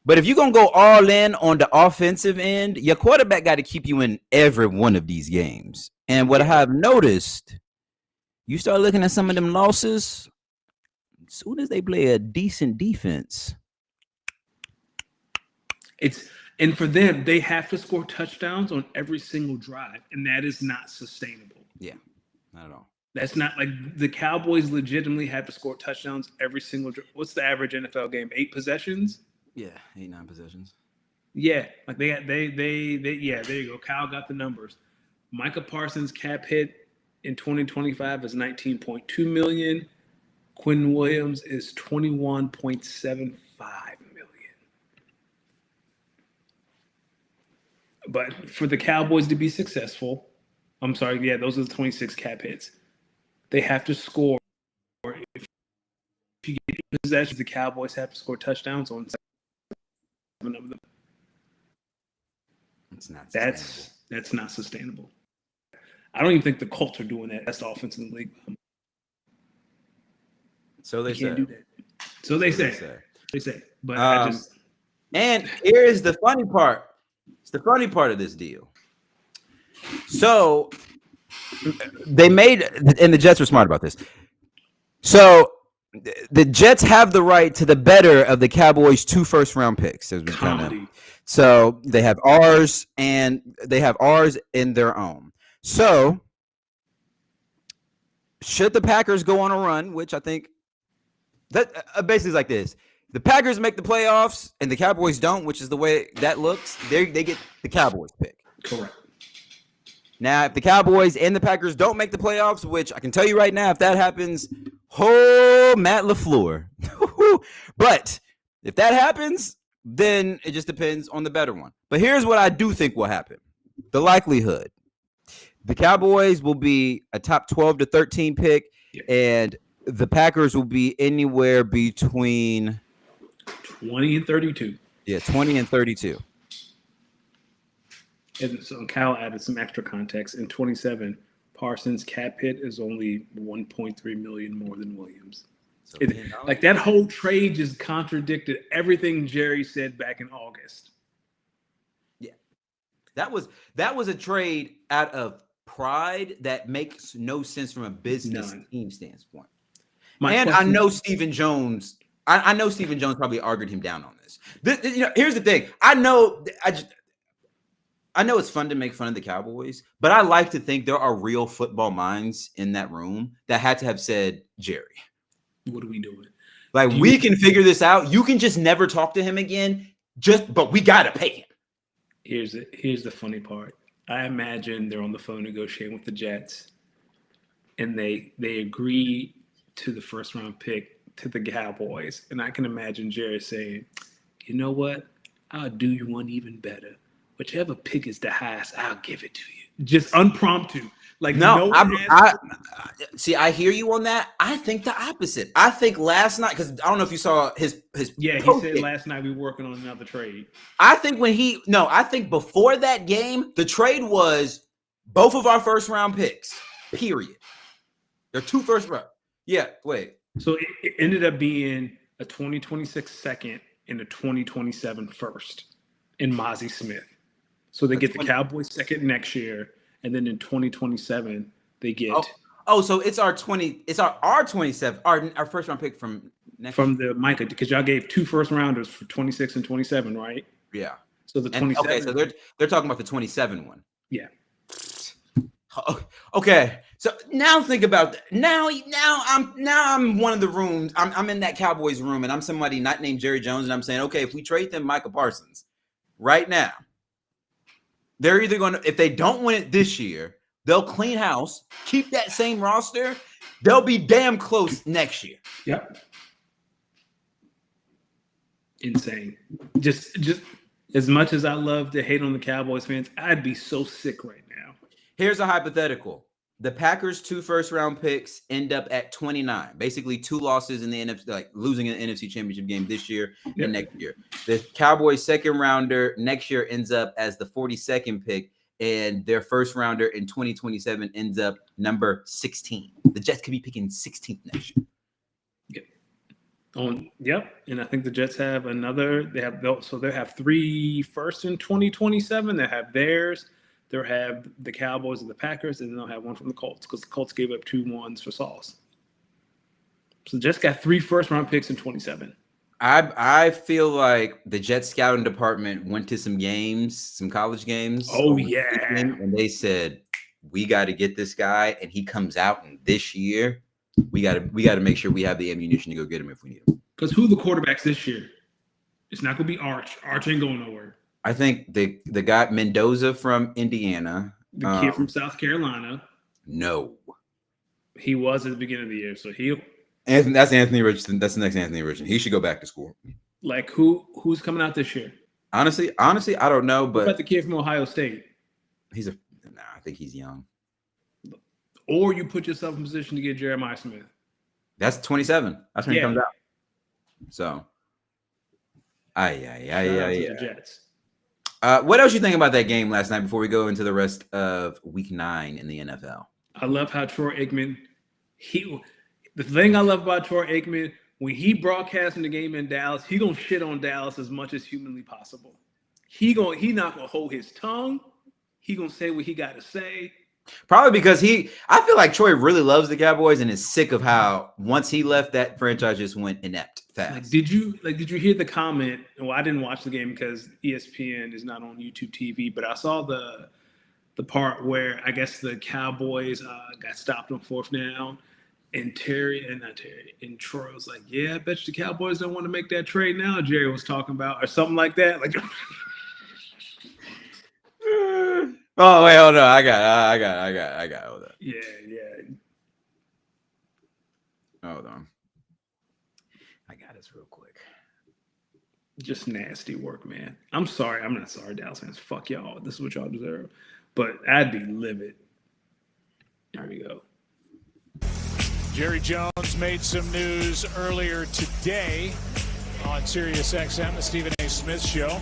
But if you're going to go all in on the offensive end, your quarterback got to keep you in every one of these games. And what I have noticed, you start looking at some of them losses, as soon as they play a decent defense. And for them, they have to score touchdowns on every single drive, and that is not sustainable. Yeah, not at all. That's not like the Cowboys legitimately have to score touchdowns every single drive. What's the average NFL game? 8 possessions? Yeah, 8-9 possessions. Yeah, like yeah, there you go. Kyle got the numbers. Micah Parsons' cap hit in 2025 is $19.2 million. Quinn Williams is $21.75 million. But for the Cowboys to be successful, I'm sorry, yeah, those are the 26 cap hits. They have to score. If you get possessions, the Cowboys have to score touchdowns on 7 of them. It's not that's not sustainable. I don't even think the Colts are doing that. That's the offense in the league. So they can't do that. So they say. But and here's the funny part. It's the funny part of this deal. So they made, and the Jets were smart about this. So the Jets have the right to the better of the Cowboys' 2 first-round picks. So they have ours, and they have ours in their own. So should the Packers go on a run, which I think that basically is like this: the Packers make the playoffs and the Cowboys don't, which is the way that looks. They get the Cowboys pick. Correct. Now, if the Cowboys and the Packers don't make the playoffs, which I can tell you right now, if that happens, Matt LaFleur. But if that happens, then it just depends on the better one. But here's what I do think will happen. The likelihood. The Cowboys will be a top 12 to 13 pick, and the Packers will be anywhere between 20 and 32. Yeah, 20 and 32. And so Kyle added some extra context. In 27, Parsons' cap hit is only $1.3 million more than Williams. So like that whole trade just contradicted everything Jerry said back in August. Yeah, that was a trade out of pride that makes no sense from a business team standpoint. I know Stephen Jones. I know Stephen Jones probably argued him down on this. Here's the thing. I know it's fun to make fun of the Cowboys, but I like to think there are real football minds in that room that had to have said, Jerry, what are we doing? Like, we can figure this out. You can just never talk to him again. But we gotta pay him. Here's the funny part. I imagine they're on the phone negotiating with the Jets, and they agree to the first round pick to the Cowboys. And I can imagine Jerry saying, you know what? I'll do you one even better. Whichever pick is the highest, I'll give it to you. Just unpromptu. Like, I hear you on that. I think the opposite. I think last night, because I don't know if you saw his he said last night we were working on another trade. I think I think before that game, the trade was both of our first round picks. Period. They're 2 first round. Yeah, wait. So it ended up being a 2026 second and a 2027 first in Mazi Smith. So they get the Cowboys second next year, and then in 2027 they get. Oh, so it's our 20. It's our 27. Our first round pick from next. From the Micah, because y'all gave 2 first rounders for 26 and 27, right? Yeah. So the 27. Okay, so they're talking about the 27 one. Yeah. Okay, so now think about that. Now I'm one of the rooms. I'm in that Cowboys room, and I'm somebody not named Jerry Jones, and I'm saying, okay, if we trade them Micah Parsons right now, they're either going to, if they don't win it this year, they'll clean house, keep that same roster. They'll be damn close next year. Yep. Insane. Just as much as I love to hate on the Cowboys fans, I'd be so sick right now. Here's a hypothetical. The Packers' 2 first-round picks end up at 29. Basically, 2 losses in the NFC, like losing an NFC Championship game this year and next year. The Cowboys' second-rounder next year ends up as the 42nd pick, and their first-rounder in 2027 ends up number 16. The Jets could be picking 16th next year. Yep. And I think the Jets have another. They have 3 firsts in 2027. They have theirs. They'll have the Cowboys and the Packers, and then they'll have one from the Colts because the Colts gave up 2 ones for Sauce. So the Jets got 3 first-round picks in 27. I feel like the Jets scouting department went to some games, some college games. Oh yeah, and they said we got to get this guy, and he comes out in this year. We got to make sure we have the ammunition to go get him if we need him. Because who are the quarterbacks this year? It's not going to be Arch. Arch ain't going nowhere. I think the guy Mendoza from Indiana, the kid from South Carolina. No, he was at the beginning of the year, so that's Anthony Richardson. That's the next Anthony Richardson. He should go back to school. Like who's coming out this year? Honestly, I don't know. But what about the kid from Ohio State? I think he's young. Or you put yourself in position to get Jeremiah Smith. That's 27. That's when he comes out. So, The Jets. What else you think about that game last night before we go into the rest of Week 9 in the NFL? I love how Troy Aikman. The thing I love about Troy Aikman, when he broadcasting the game in Dallas, he gonna shit on Dallas as much as humanly possible. He not gonna hold his tongue. He gonna say what he got to say. Probably because I feel like Troy really loves the Cowboys and is sick of how once he left, that franchise just went inept fast. Did you hear the comment? Well, I didn't watch the game because ESPN is not on YouTube TV, but I saw the part where I guess the Cowboys got stopped on 4th down, and Troy was like, "Yeah, I bet you the Cowboys don't want to make that trade now." Jerry was talking about or something like that, like. Oh wait, hold on. I got. Hold on. Yeah. Hold on. I got this real quick. Just nasty work, man. I'm sorry. I'm not sorry, Dallas fans. Fuck y'all. This is what y'all deserve. But I'd be livid. There we go. Jerry Jones made some news earlier today on SiriusXM, the Stephen A. Smith Show.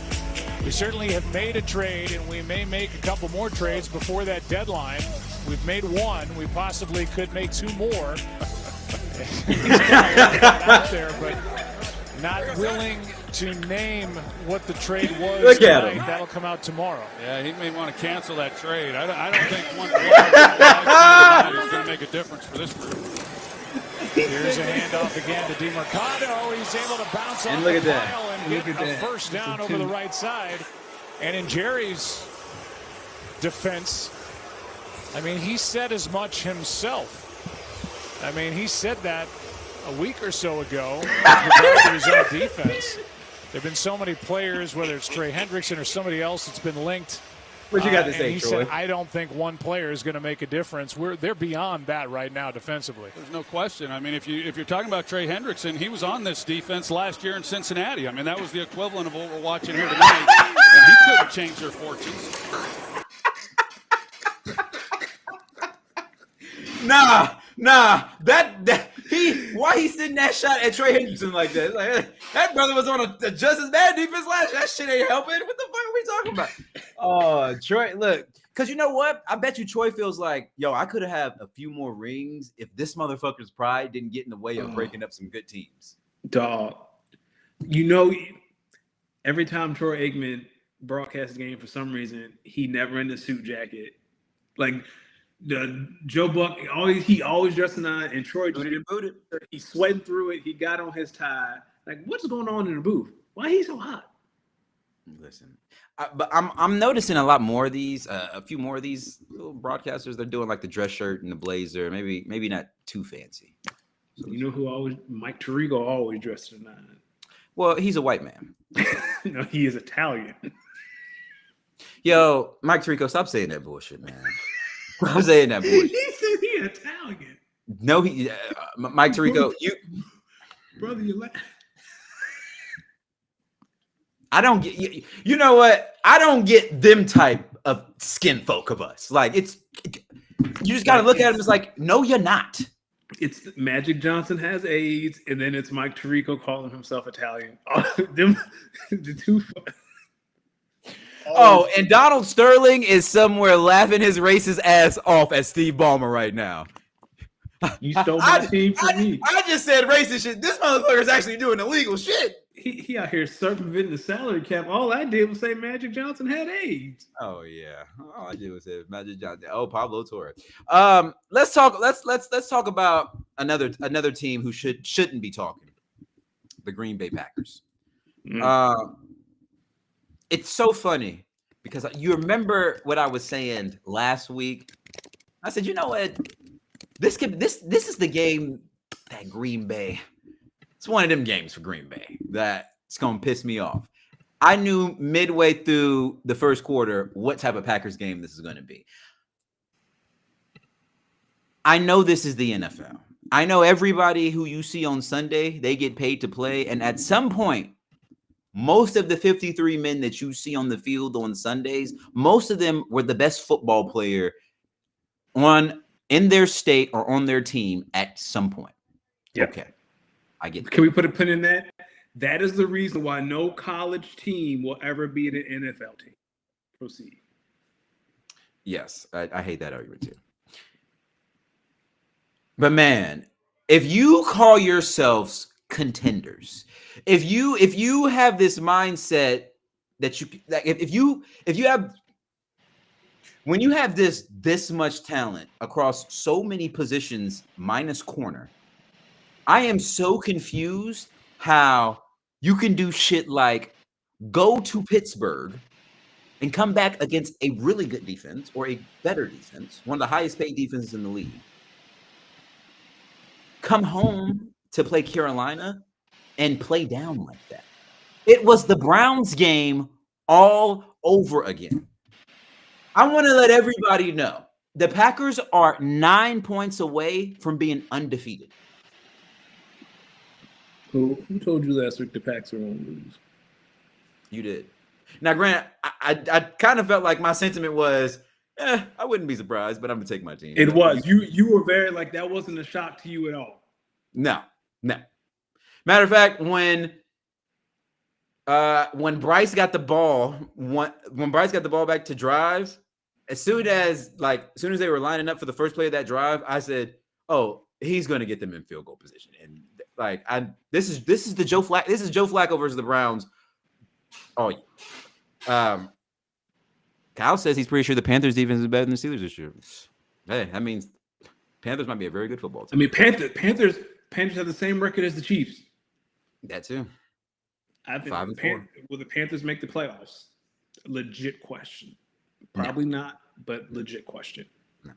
We certainly have made a trade, and we may make a couple more trades before that deadline. We've made 1. We possibly could make 2 more. Out there, but not willing to name what the trade was. Look at him. That'll come out tomorrow. Yeah, he may want to cancel that trade. I don't think one player is going to make a difference for this group. Here's a handoff again to DeMarcado. He's able to bounce off look the at that. pile and get a first down over the right side. And in Jerry's defense, I mean, he said as much himself. I mean, he said that a week or so ago with regard to his own defense. There have been so many players, whether it's Trey Hendrickson or somebody else, that's been linked. What you got to say, he Troy? said, I don't think one player is going to make a difference. They're beyond that right now defensively. There's no question. I mean, if you're talking about Trey Hendrickson, he was on this defense last year in Cincinnati. I mean, that was the equivalent of what we're watching here tonight, and he couldn't change their fortunes. Nah. Why he sitting that shot at Trey Hendrickson like that? It's like, that brother was on a just as bad defense last year. That shit ain't helping. What the fuck are we talking about? Oh, Troy, look, because you know what? I bet you Troy feels like, yo, I could have a few more rings if this motherfucker's pride didn't get in the way of breaking up some good teams. Dog, every time Troy Aikman broadcasts a game, for some reason, he never in the suit jacket. Like, Joe Buck, he always dressed in and Troy just Booted. he's sweating through it. He got on his tie. Like, what's going on in the booth? Why he so hot? Listen, but I'm noticing a lot more of these, a few more of these little broadcasters. They're doing like the dress shirt and the blazer, maybe not too fancy. You know who always? Mike Tirico always dressed in that. Well, he's a white man. No, he is Italian. Yo, Mike Tirico, stop saying that bullshit, man. Stop saying that bullshit. He said he Italian. No, Mike Tirico, brother, you laugh. I don't get you know what? I don't get them type of skin folk of us. Like you just gotta look at him as like, no, you're not. It's Magic Johnson has AIDS, and then it's Mike Tirico calling himself Italian. The two. Oh, and Donald Sterling is somewhere laughing his racist ass off at Steve Ballmer right now. You stole my team from me. I just said racist shit. This motherfucker is actually doing illegal shit. He out here circumventing the salary cap. All I did was say Magic Johnson had AIDS. Oh yeah, all I did was say Magic Johnson. Oh, Pablo Torre. Let's talk. Let's talk about another team who shouldn't be talking. The Green Bay Packers. It's so funny because you remember what I was saying last week. I said, you know what? This is the game that Green Bay. It's one of them games for Green Bay that it's gonna piss me off. I knew midway through the first quarter what type of Packers game this is going to be. I know this is the NFL. I know everybody who you see on Sunday, they get paid to play, and at some point, most of the 53 men that you see on the field on Sundays, most of them were the best football player in their state or on their team at some point. Yep. Okay. I get that. Can we put a pin in that? That is the reason why no college team will ever beat an NFL team. Proceed. Yes, I hate that argument too. But man, if you call yourselves contenders, if you have this mindset that when you have this much talent across so many positions minus corner, I am so confused how you can do shit like go to Pittsburgh and come back against a really good defense or a better defense, one of the highest paid defenses in the league. Come home to play Carolina and play down like that. It was the Browns game all over again. I want to let everybody know the Packers are 9 points away from being undefeated. Who told you last week the Packers were going to lose? You did. Now, Grant, I kind of felt like my sentiment was, I wouldn't be surprised, but I'm going to take my team. It was. You were very like, that wasn't a shock to you at all. No. Matter of fact, when Bryce got the ball, when Bryce got the ball back to drive, as soon as they were lining up for the first play of that drive, I said, "Oh, he's going to get them in field goal position." And this is Joe Flacco versus the Browns. Oh, Kyle says he's pretty sure the Panthers defense is better than the Steelers this year. Hey, that means Panthers might be a very good football team. I mean, Panthers have the same record as the Chiefs. That too. I think 5-4. Will the Panthers make the playoffs? Legit question. Probably not, but legit question. No.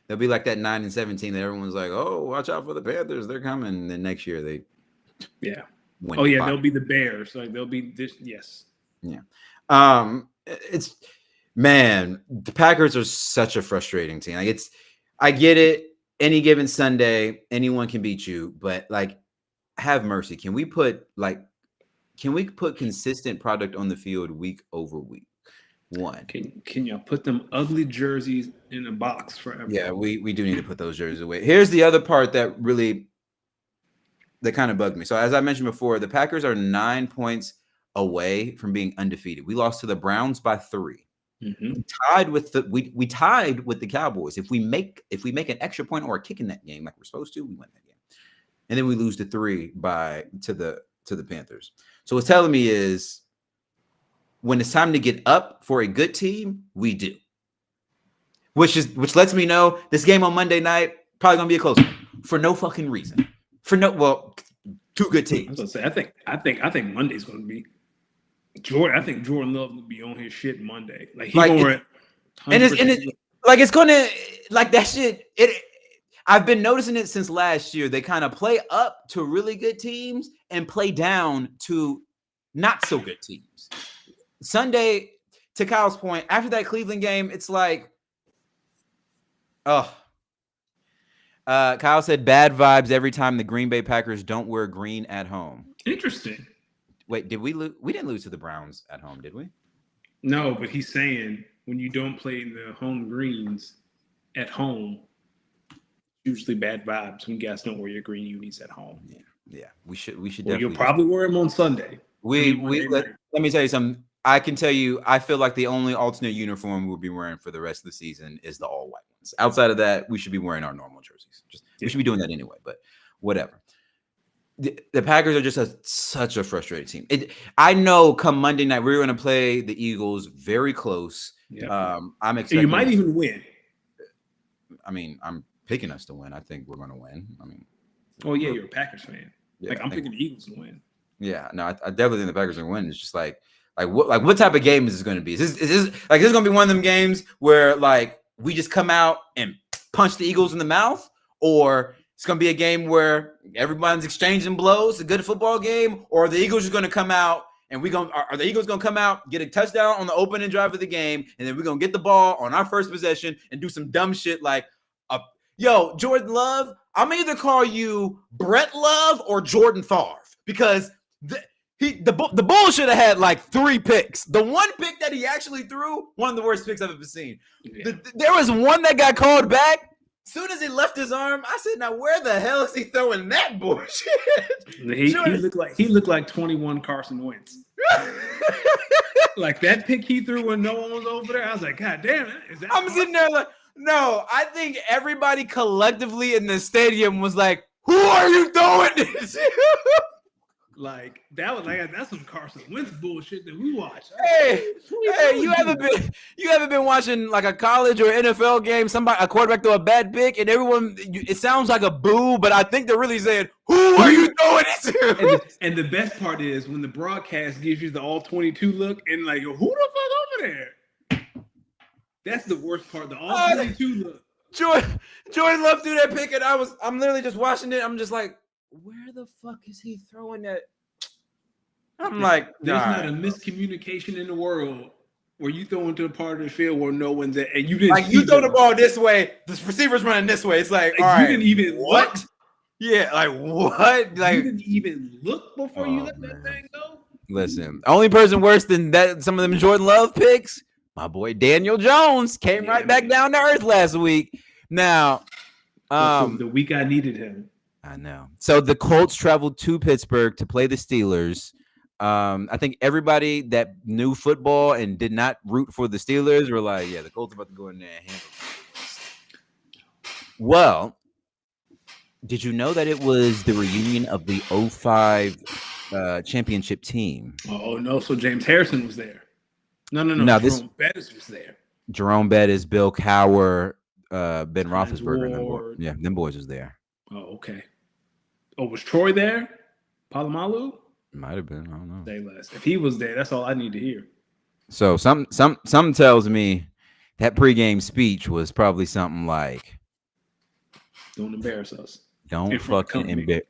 They'll be like that 9-17 that everyone's like, "Oh, watch out for the Panthers, they're coming." And then next year they win. They'll be the Bears. Like they'll be this. Yes. Yeah. It's the Packers are such a frustrating team. Like I get it. Any given Sunday, anyone can beat you, but like, have mercy. Can we put consistent product on the field week over week? One. Can y'all put them ugly jerseys in a box forever? Yeah, we do need to put those jerseys away. Here's the other part that kind of bugged me. So as I mentioned before, the Packers are 9 points away from being undefeated. We lost to the Browns by 3. Mm-hmm. We tied with the Cowboys. If we make an extra point or a kick in that game like we're supposed to, we win that game. And then we lose to 3 to the Panthers. So what's telling me is when it's time to get up for a good team, we do. which lets me know this game on Monday night probably gonna be a close one for no fucking reason. Two good I teams. was gonna say, I think Monday's gonna be Jordan. I think Jordan Love will be on his shit Monday. Like he gonna it's gonna like that shit. I've been noticing it since last year. They kind of play up to really good teams and play down to not so good teams. Sunday, to Kyle's point, after that Cleveland game, it's like, Kyle said bad vibes every time the Green Bay Packers don't wear green at home. Interesting. Wait, did we lose? We didn't lose to the Browns at home, did we? No, but he's saying when you don't play in the home greens at home, usually bad vibes when you guys don't wear your green unis at home. Yeah. We should Well, definitely. you'll probably wear them on Sunday. Let me tell you something. I can tell you, I feel like the only alternate uniform we'll be wearing for the rest of the season is the all white ones. Outside of that, we should be wearing our normal jerseys. We should be doing that anyway, but whatever. The Packers are just such a frustrated team. I know come Monday night, we're going to play the Eagles very close. Yep. I'm expecting you might even win. I mean, I'm picking us to win. I think we're going to win. I mean, oh yeah, you're a Packers fan. Yeah, I'm picking the Eagles to win. Yeah, no, I definitely think the Packers are going to win. It's just like what type of game is this going to be? Is this going to be one of them games where like we just come out and punch the Eagles in the mouth, or it's going to be a game where everyone's exchanging blows, a good football game, or the Eagles are going to come out and are the Eagles going to come out, get a touchdown on the opening drive of the game, and then we're going to get the ball on our first possession and do some dumb shit like, Jordan Love, I'm either call you Brett Love or Jordan Favre because the bull should have had like 3 picks. The one pick that he actually threw, one of the worst picks I've ever seen. Yeah. There was one that got called back. As soon as he left his arm, I said, "Now where the hell is he throwing that bullshit?" He looked like 21 Carson Wentz. Like that pick he threw when no one was over there. I was like, God damn it! Is that I'm sitting there like, no. I think everybody collectively in the stadium was like, "Who are you throwing this to?" Like that's some Carson Wentz bullshit that we watch. Hey, you haven't been watching like a college or NFL game? A quarterback throw a bad pick, and it sounds like a boo, but I think they're really saying, "Who are you throwing it to?" And the best part is when the broadcast gives you the all 22 look, and like, who the fuck over there? That's the worst part. The all 22 look. Jordan Love threw that pick, and I'm literally just watching it. I'm just like, where the fuck is he throwing that? I'm like, there's not a miscommunication in the world where you throw into a part of the field where no one's at, and you didn't. Like you throw the ball this way, the receiver's running this way. It's like, all right, you didn't even what? Look. Yeah, like what? Like you didn't even look before you let that thing go. Listen, only person worse than that. Some of them Jordan Love picks. My boy Daniel Jones came back down to earth last week. Now, the week I needed him. I know. So the Colts traveled to Pittsburgh to play the Steelers. I think everybody that knew football and did not root for the Steelers were like, yeah, the Colts are about to go in there and handle it. Well, did you know that it was the reunion of the 2005 championship team? Oh, no. So James Harrison was there. No. Jerome Bettis was there. Jerome Bettis, Bill Cowher, Ben Roethlisberger. Ward. Them boys was there. Oh, okay. Oh, was Troy there? Palomalu? Might have been. I don't know. Say less. If he was there, that's all I need to hear. So some tells me that pregame speech was probably something like, "Don't embarrass us. Don't fucking embarrass.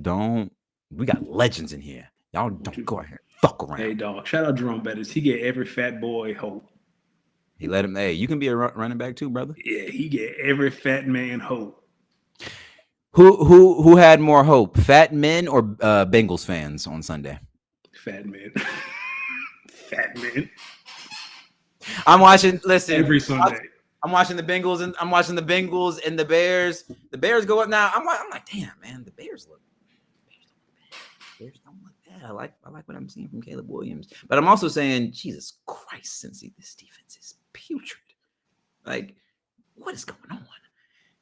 Don't. We got legends in here. Y'all don't go out here and fuck around." Hey, dog. Shout out Jerome Bettis. He gave every fat boy hope. He let him. Hey, you can be a running back too, brother. Yeah, he gave every fat man hope. Who had more hope, fat men or Bengals fans on Sunday? Fat men. Fat men. I'm watching. Listen, every Sunday. I'm watching the Bengals and the Bears. The Bears go up now. I'm like, damn, man, the Bears don't look bad. I like what I'm seeing from Caleb Williams. But I'm also saying, Jesus Christ, Cincy, this defense is putrid. Like, what is going on?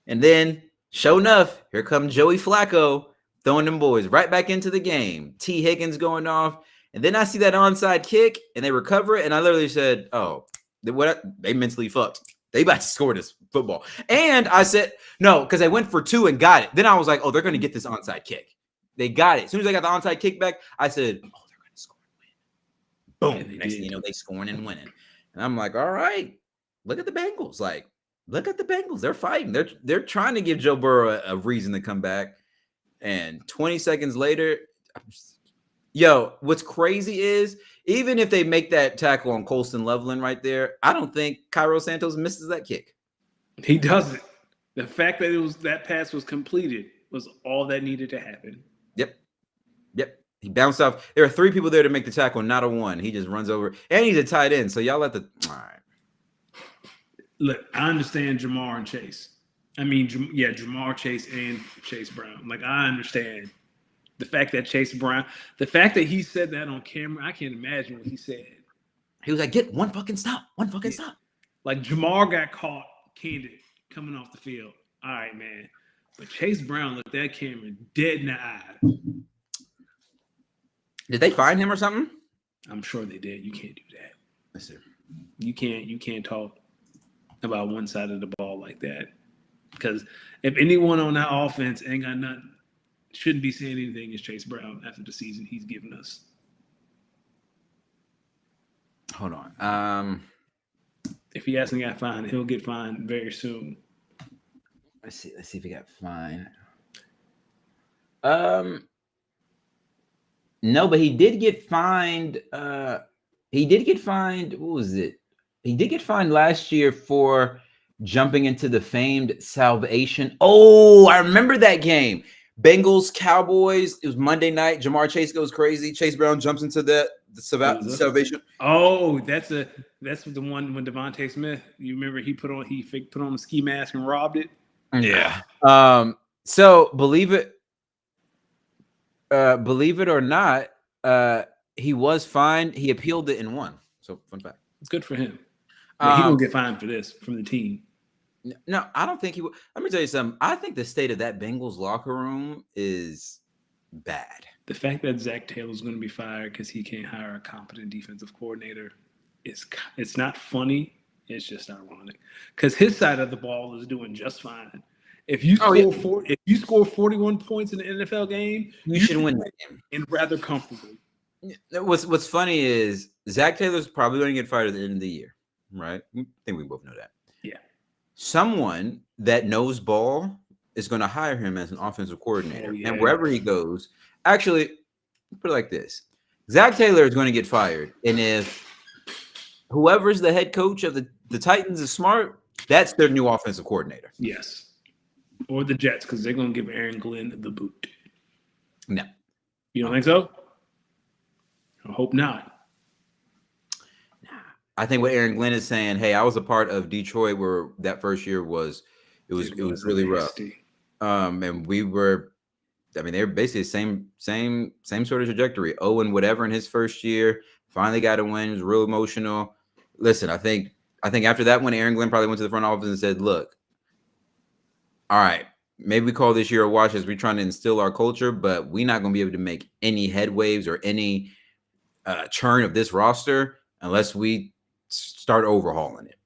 And then, sure enough, here comes Joey Flacco throwing them boys right back into the game. T. Higgins going off. And then I see that onside kick, and they recover it, and I literally said, oh, they mentally fucked. They about to score this football. And I said, no, because they went for 2 and got it. Then I was like, oh, they're going to get this onside kick. They got it. As soon as they got the onside kick back, I said, oh, they're going to score and win. Boom. Next thing you know, they scoring and winning. And I'm like, all right, look at the Bengals. Like, look at the Bengals. They're fighting. They're trying to give Joe Burrow a reason to come back. And 20 seconds later, yo, what's crazy is even if they make that tackle on Colston Loveland right there, I don't think Cairo Santos misses that kick. He doesn't. The fact that that pass was completed was all that needed to happen. Yep. He bounced off. There are 3 people there to make the tackle, not a 1. He just runs over, and he's a tight end. So y'all let the all right. Look, I understand Jamar and Chase. I mean, Jamar Chase and Chase Brown. Like, I understand the fact that the fact that he said that on camera, I can't imagine what he said. He was like, get one fucking stop. Like, Jamar got caught candid coming off the field. All right, man. But Chase Brown looked that camera dead in the eye. Did they find him or something? I'm sure they did. You can't do that. Yes, sir. You can't talk about one side of the ball like that. Because if anyone on that offense ain't got nothing, shouldn't be saying anything, is Chase Brown after the season he's given us. Hold on. If he hasn't got fined, he'll get fined very soon. Let's see if he got fined. No, but he did get fined. He did get fined. What was it? He did get fined last year for jumping into the famed Salvation. Oh, I remember that game. Bengals, Cowboys. It was Monday night. Jamar Chase goes crazy. Chase Brown jumps into the Salvation. Oh, that's the one when Devontae Smith. You remember he put on the ski mask and robbed it. Yeah. So believe it or not, he was fined. He appealed it and won. So fun fact. It's good for him. But he won't get fined for this from the team. No, I don't think he will. Let me tell you something. I think the state of that Bengals locker room is bad. The fact that Zach Taylor's going to be fired because he can't hire a competent defensive coordinator it's not funny. It's just ironic because his side of the ball is doing just fine. If you score 41 points in the NFL game, you should win that game and rather comfortably. What's funny is Zach Taylor's probably going to get fired at the end of the year, right? I think we both know that. Yeah. Someone that knows ball is going to hire him as an offensive coordinator. Yeah. And wherever he goes, actually, put it like this. Zach Taylor is going to get fired. And if whoever's the head coach of the Titans is smart, that's their new offensive coordinator. Yes. Or the Jets, because they're going to give Aaron Glenn the boot. No. You don't think so? I hope not. I think what Aaron Glenn is saying, hey, I was a part of Detroit where that first year was really rough. And we were, I mean, they were basically the same sort of trajectory. Owen, whatever in his first year, finally got a win. It was real emotional. Listen, I think after that one, Aaron Glenn probably went to the front office and said, look, all right, maybe we call this year a wash as we're trying to instill our culture, but we're not going to be able to make any headwaves or any churn of this roster unless we start overhauling it.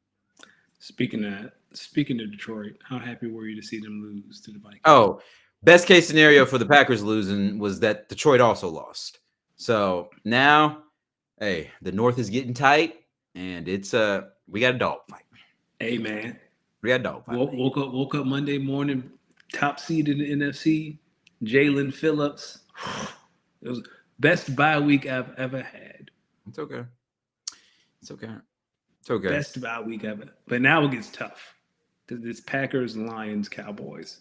Speaking of Detroit, how happy were you to see them lose to the Vikings? Oh, best case scenario for the Packers losing was that Detroit also lost. So now, the North is getting tight, and it's we got a dog fight. Hey man, we got a dog fight. Woke up Monday morning, top seed in the NFC. Jalen Phillips. It was best bye week I've ever had. It's okay. Best bye week ever. But now it gets tough because it's Packers, Lions, Cowboys.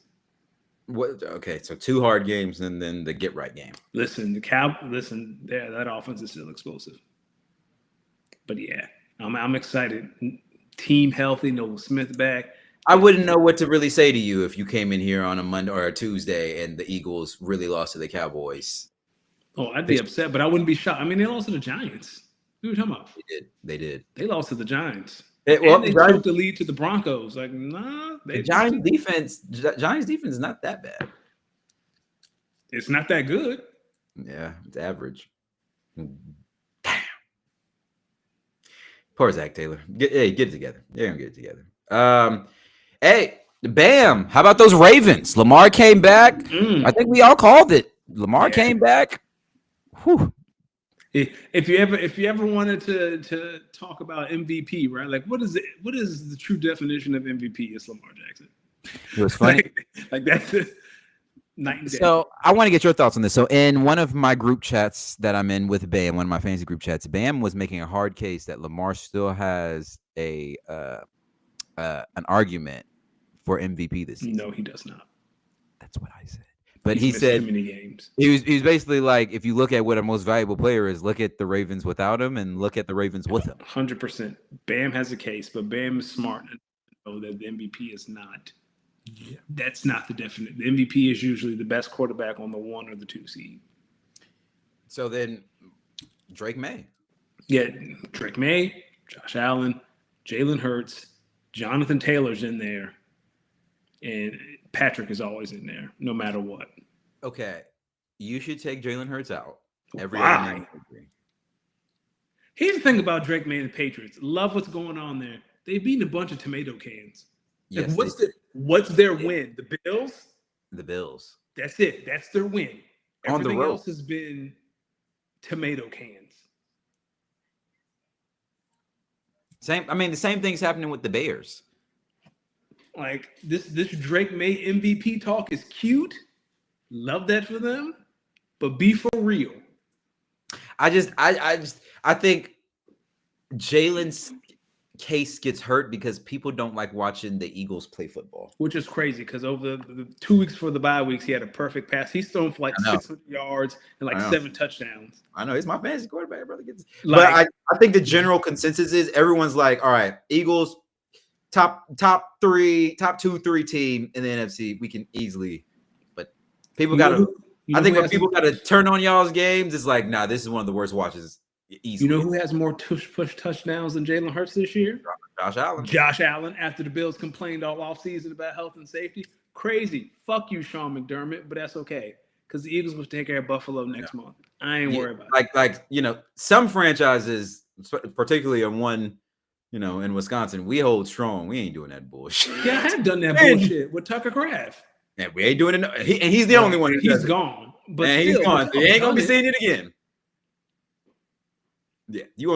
What? Okay, so 2 hard games and then the get right game. Listen, that offense is still explosive. But yeah, I'm excited. Team healthy, Noah Smith back. I wouldn't know what to really say to you if you came in here on a Monday or a Tuesday and the Eagles really lost to the Cowboys. Oh, I'd be upset, but I wouldn't be shocked. I mean, they lost to the Giants. Who are you talking about? They did. They lost to the Giants. They took the lead to the Broncos. Like, nah. The Giants defense is not that bad. It's not that good. Yeah, it's average. Damn. Poor Zach Taylor. Get it together. They're gonna get it together. Hey, bam! How about those Ravens? Lamar came back. I think we all called it. Lamar came back. Whew. If you ever wanted to talk about MVP, right? Like, what is the true definition of MVP? It's Lamar Jackson. It was funny. like that's night and day. So I want to get your thoughts on this. So in one of my group chats that I'm in with Bam, one of my fantasy group chats, Bam was making a hard case that Lamar still has an argument for MVP this season. No, he does not. That's what I said. But He's he missed said too many games. he was basically like, if you look at what our most valuable player is, look at the Ravens without him and look at the Ravens with him. 100%. Bam has a case, but Bam is smart enough to know that the MVP is not. That's not the definition. The MVP is usually the best quarterback on the 1 or the 2 seed. So then Drake May. Yeah, Drake May, Josh Allen, Jalen Hurts, Jonathan Taylor's in there, and Patrick is always in there, no matter what. Okay. You should take Jalen Hurts out. Why? Here's the thing about Drake May and the Patriots. Love what's going on there. They've beaten a bunch of tomato cans. Like, Yes, what's their win? The Bills? the Bills. That's it. That's their win. On the Everything road. else has been tomato cans. The same thing's happening with the Bears. Like this Drake May MVP talk is cute. Love that for them, but be for real. I think Jalen's case gets hurt because people don't like watching the Eagles play football. Which is crazy because over the 2 weeks for the bye weeks, he had a perfect pass. He's thrown for like 600 yards and like 7 touchdowns. I know he's my fantasy quarterback, brother. Like, but I think the general consensus is everyone's like, all right, Eagles top 2, 3 team in the NFC. We can easily, but people got to. I think when people got to turn on y'all's games, it's like, nah, this is one of the worst watches. Easily. You know who has more push touchdowns than Jalen Hurts this year? Josh Allen. Josh Allen, after the Bills complained all offseason about health and safety. Crazy. Fuck you, Sean McDermott, but that's okay. Because the Eagles will take care of Buffalo next month. I ain't worried about it. Like, some franchises, particularly in one, in Wisconsin, we hold strong. We ain't doing that bullshit. Yeah, I have done that bullshit with Tucker Kraft. Yeah, we ain't doing it. And he's the only one. He's gone. But he's gone. So you ain't gonna be seeing it again. Yeah, you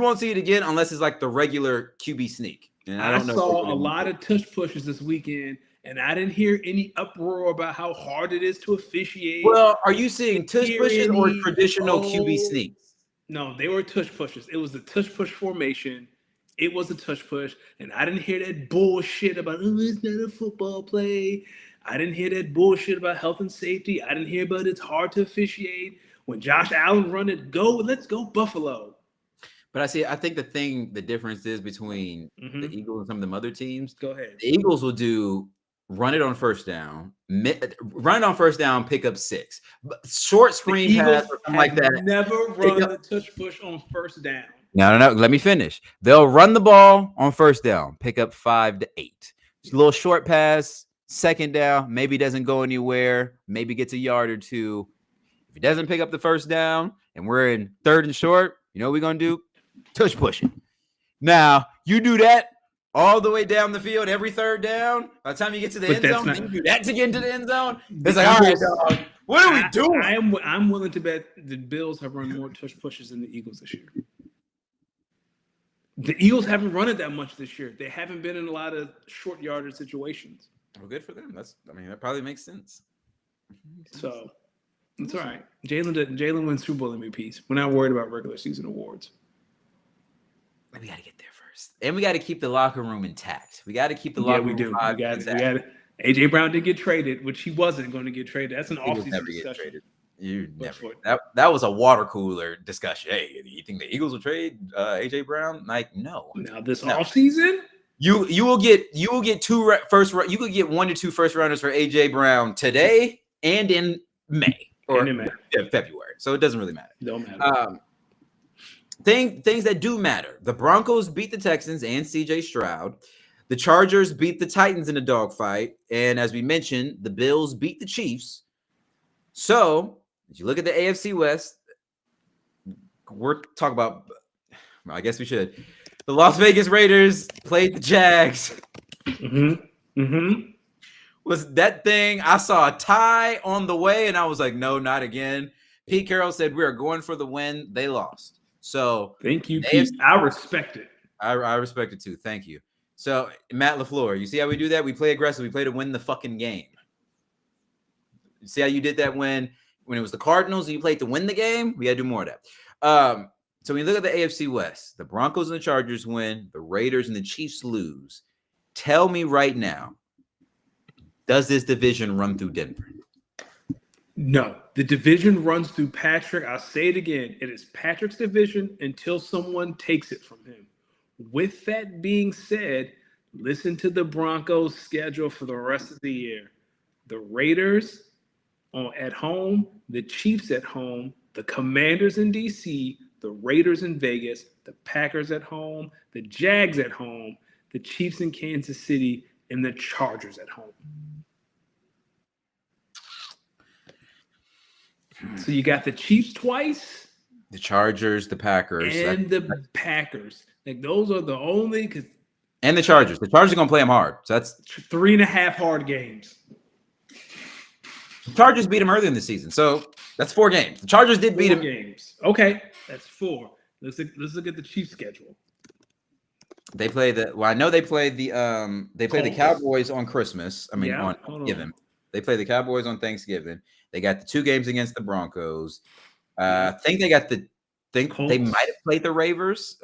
won't see it again unless it's like the regular QB sneak. And I don't know. Saw a lot of tush pushes this weekend, and I didn't hear any uproar about how hard it is to officiate. Well, are you seeing tush pushes or traditional QB sneaks? No, they were tush pushes. It was the tush push formation. It was a tush push, and I didn't hear that bullshit about it's not a football play. I didn't hear that bullshit about health and safety. I didn't hear about it's hard to officiate. When Josh Allen run it, let's go Buffalo. But I think the difference is between the Eagles and some of them other teams. Go ahead. The Eagles will do run it on first down, pick up 6. Short screen pass or something like that. Never run the tush push on first down. No. Let me finish. They'll run the ball on first down, pick up 5 to 8. Just a little short pass, second down, maybe doesn't go anywhere, maybe gets a yard or 2. If he doesn't pick up the first down and we're in 3rd and short, you know what we're going to do? Tush pushing. Now, you do that all the way down the field, every 3rd down. By the time you get to the end zone, you do that to get into the end zone. It's like, all right, dog, what are we doing? I'm willing to bet the Bills have run more tush pushes than the Eagles this year. The Eagles haven't run it that much this year. They haven't been in a lot of short yardage situations. Well, good for them. That probably makes sense. So it's all right. Jalen wins Super Bowl MVPs. We're not worried about regular season awards. We got to get there first, and we got to keep the locker room intact. We got to keep the locker room. We got it. AJ Brown did get traded, which he wasn't going to get traded. That's an offseason discussion. That was a water cooler discussion. Hey, you think the Eagles will trade AJ Brown? Like, no. Now this offseason, you will get 2 first. You could get 1 to 2 first rounders for AJ Brown today and in May or February. So it doesn't really matter. Don't matter. Things that do matter. The Broncos beat the Texans and CJ Stroud. The Chargers beat the Titans in a dogfight. And as we mentioned, the Bills beat the Chiefs. So, as you look at the AFC West, we're talking about, I guess we should. The Las Vegas Raiders played the Jags. Was that thing? I saw a tie on the way, and I was like, no, not again. Pete Carroll said we are going for the win. They lost. So thank you, Pete. I respect it. I respect it too. Thank you. So Matt LaFleur, you see how we do that? We play aggressive. We play to win the fucking game. You see how you did that when it was the Cardinals and you played to win the game? We got to do more of that. So when you look at the AFC West, the Broncos and the Chargers win, the Raiders and the Chiefs lose. Tell me right now, does this division run through Denver? No, the division runs through Patrick. I'll say it again. It is Patrick's division until someone takes it from him. With that being said, listen to the Broncos' schedule for the rest of the year. The Raiders at home, the Chiefs at home, the Commanders in D.C., the Raiders in Vegas, the Packers at home, the Jags at home, the Chiefs in Kansas City, and the Chargers at home. So you got the Chiefs twice, the Chargers, the Packers, and the Packers. Like those are the only and the Chargers. The Chargers are gonna play them hard. So that's 3.5 hard games. The Chargers beat them earlier in the season, so that's 4 games. The Chargers did beat them. Games. Okay, that's 4. Let's look at the Chiefs schedule. They play I know they played the the Cowboys on Christmas. I mean on Thanksgiving. They play the Cowboys on Thanksgiving. They got the 2 games against the Broncos. I think they got they might have played the Raiders.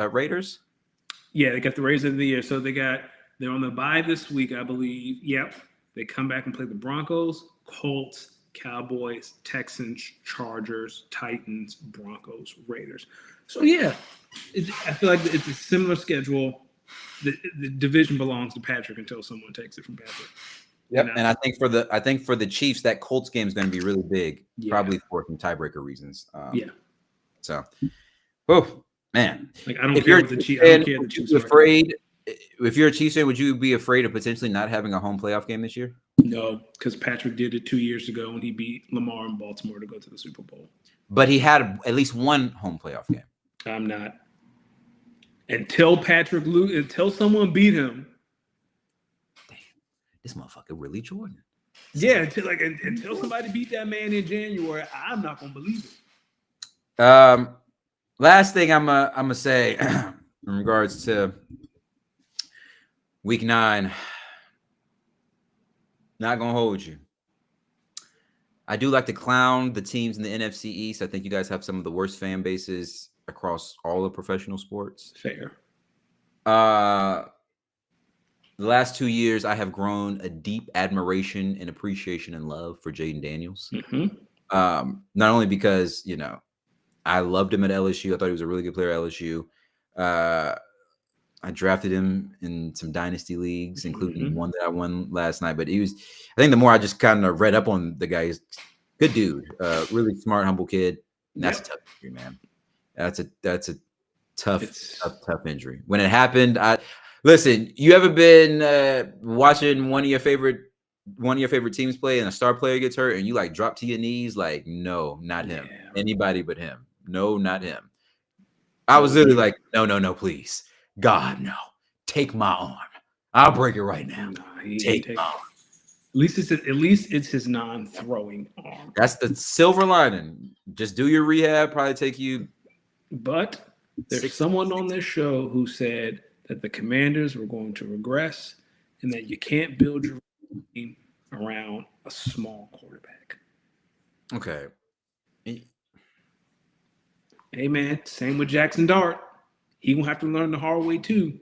Yeah, they got the Raiders of the year. So they're on the bye this week, I believe. Yep. They come back and play the Broncos, Colts, Cowboys, Texans, Chargers, Titans, Broncos, Raiders. So yeah, I feel like it's a similar schedule. The division belongs to Patrick until someone takes it from Patrick. Yep, and I think for the Chiefs, that Colts game is going to be really big, probably for some tiebreaker reasons. So, oh man, like I don't care what the Chiefs. I don't care the Chiefs. If you're a Chiefs fan, would you be afraid of potentially not having a home playoff game this year? No, because Patrick did it 2 years ago when he beat Lamar in Baltimore to go to the Super Bowl. But he had at least one home playoff game. I'm not. Until someone beat him. This motherfucker really Jordan. Yeah, until somebody beat that man in January, I'm not gonna believe it. Last thing I'm gonna say in regards to Week 9. Not gonna hold you. I do like to clown the teams in the NFC East. I think you guys have some of the worst fan bases across all of professional sports. Fair. The last 2 years, I have grown a deep admiration and appreciation and love for Jayden Daniels. Mm-hmm. Not only because, I loved him at LSU. I thought he was a really good player at LSU. I drafted him in some dynasty leagues, including one that I won last night. But I think the more I just kind of read up on the guy, he's a good dude, really smart, humble kid. And that's a tough injury, man. That's a tough injury. When it happened, listen, you ever been watching one of your favorite teams play and a star player gets hurt and you like drop to your knees? Like, no, not him. Yeah. Anybody but him. No, not him. I was literally like, no, please. God, no. Take my arm. I'll break it right now. Take my arm. At least it's his non-throwing arm. That's the silver lining. Just do your rehab. Probably take you. But there's someone on this show who said that the Commanders were going to regress and that you can't build your team around a small quarterback. Okay. Hey, man, same with Jackson Dart. He gonna have to learn the hard way too.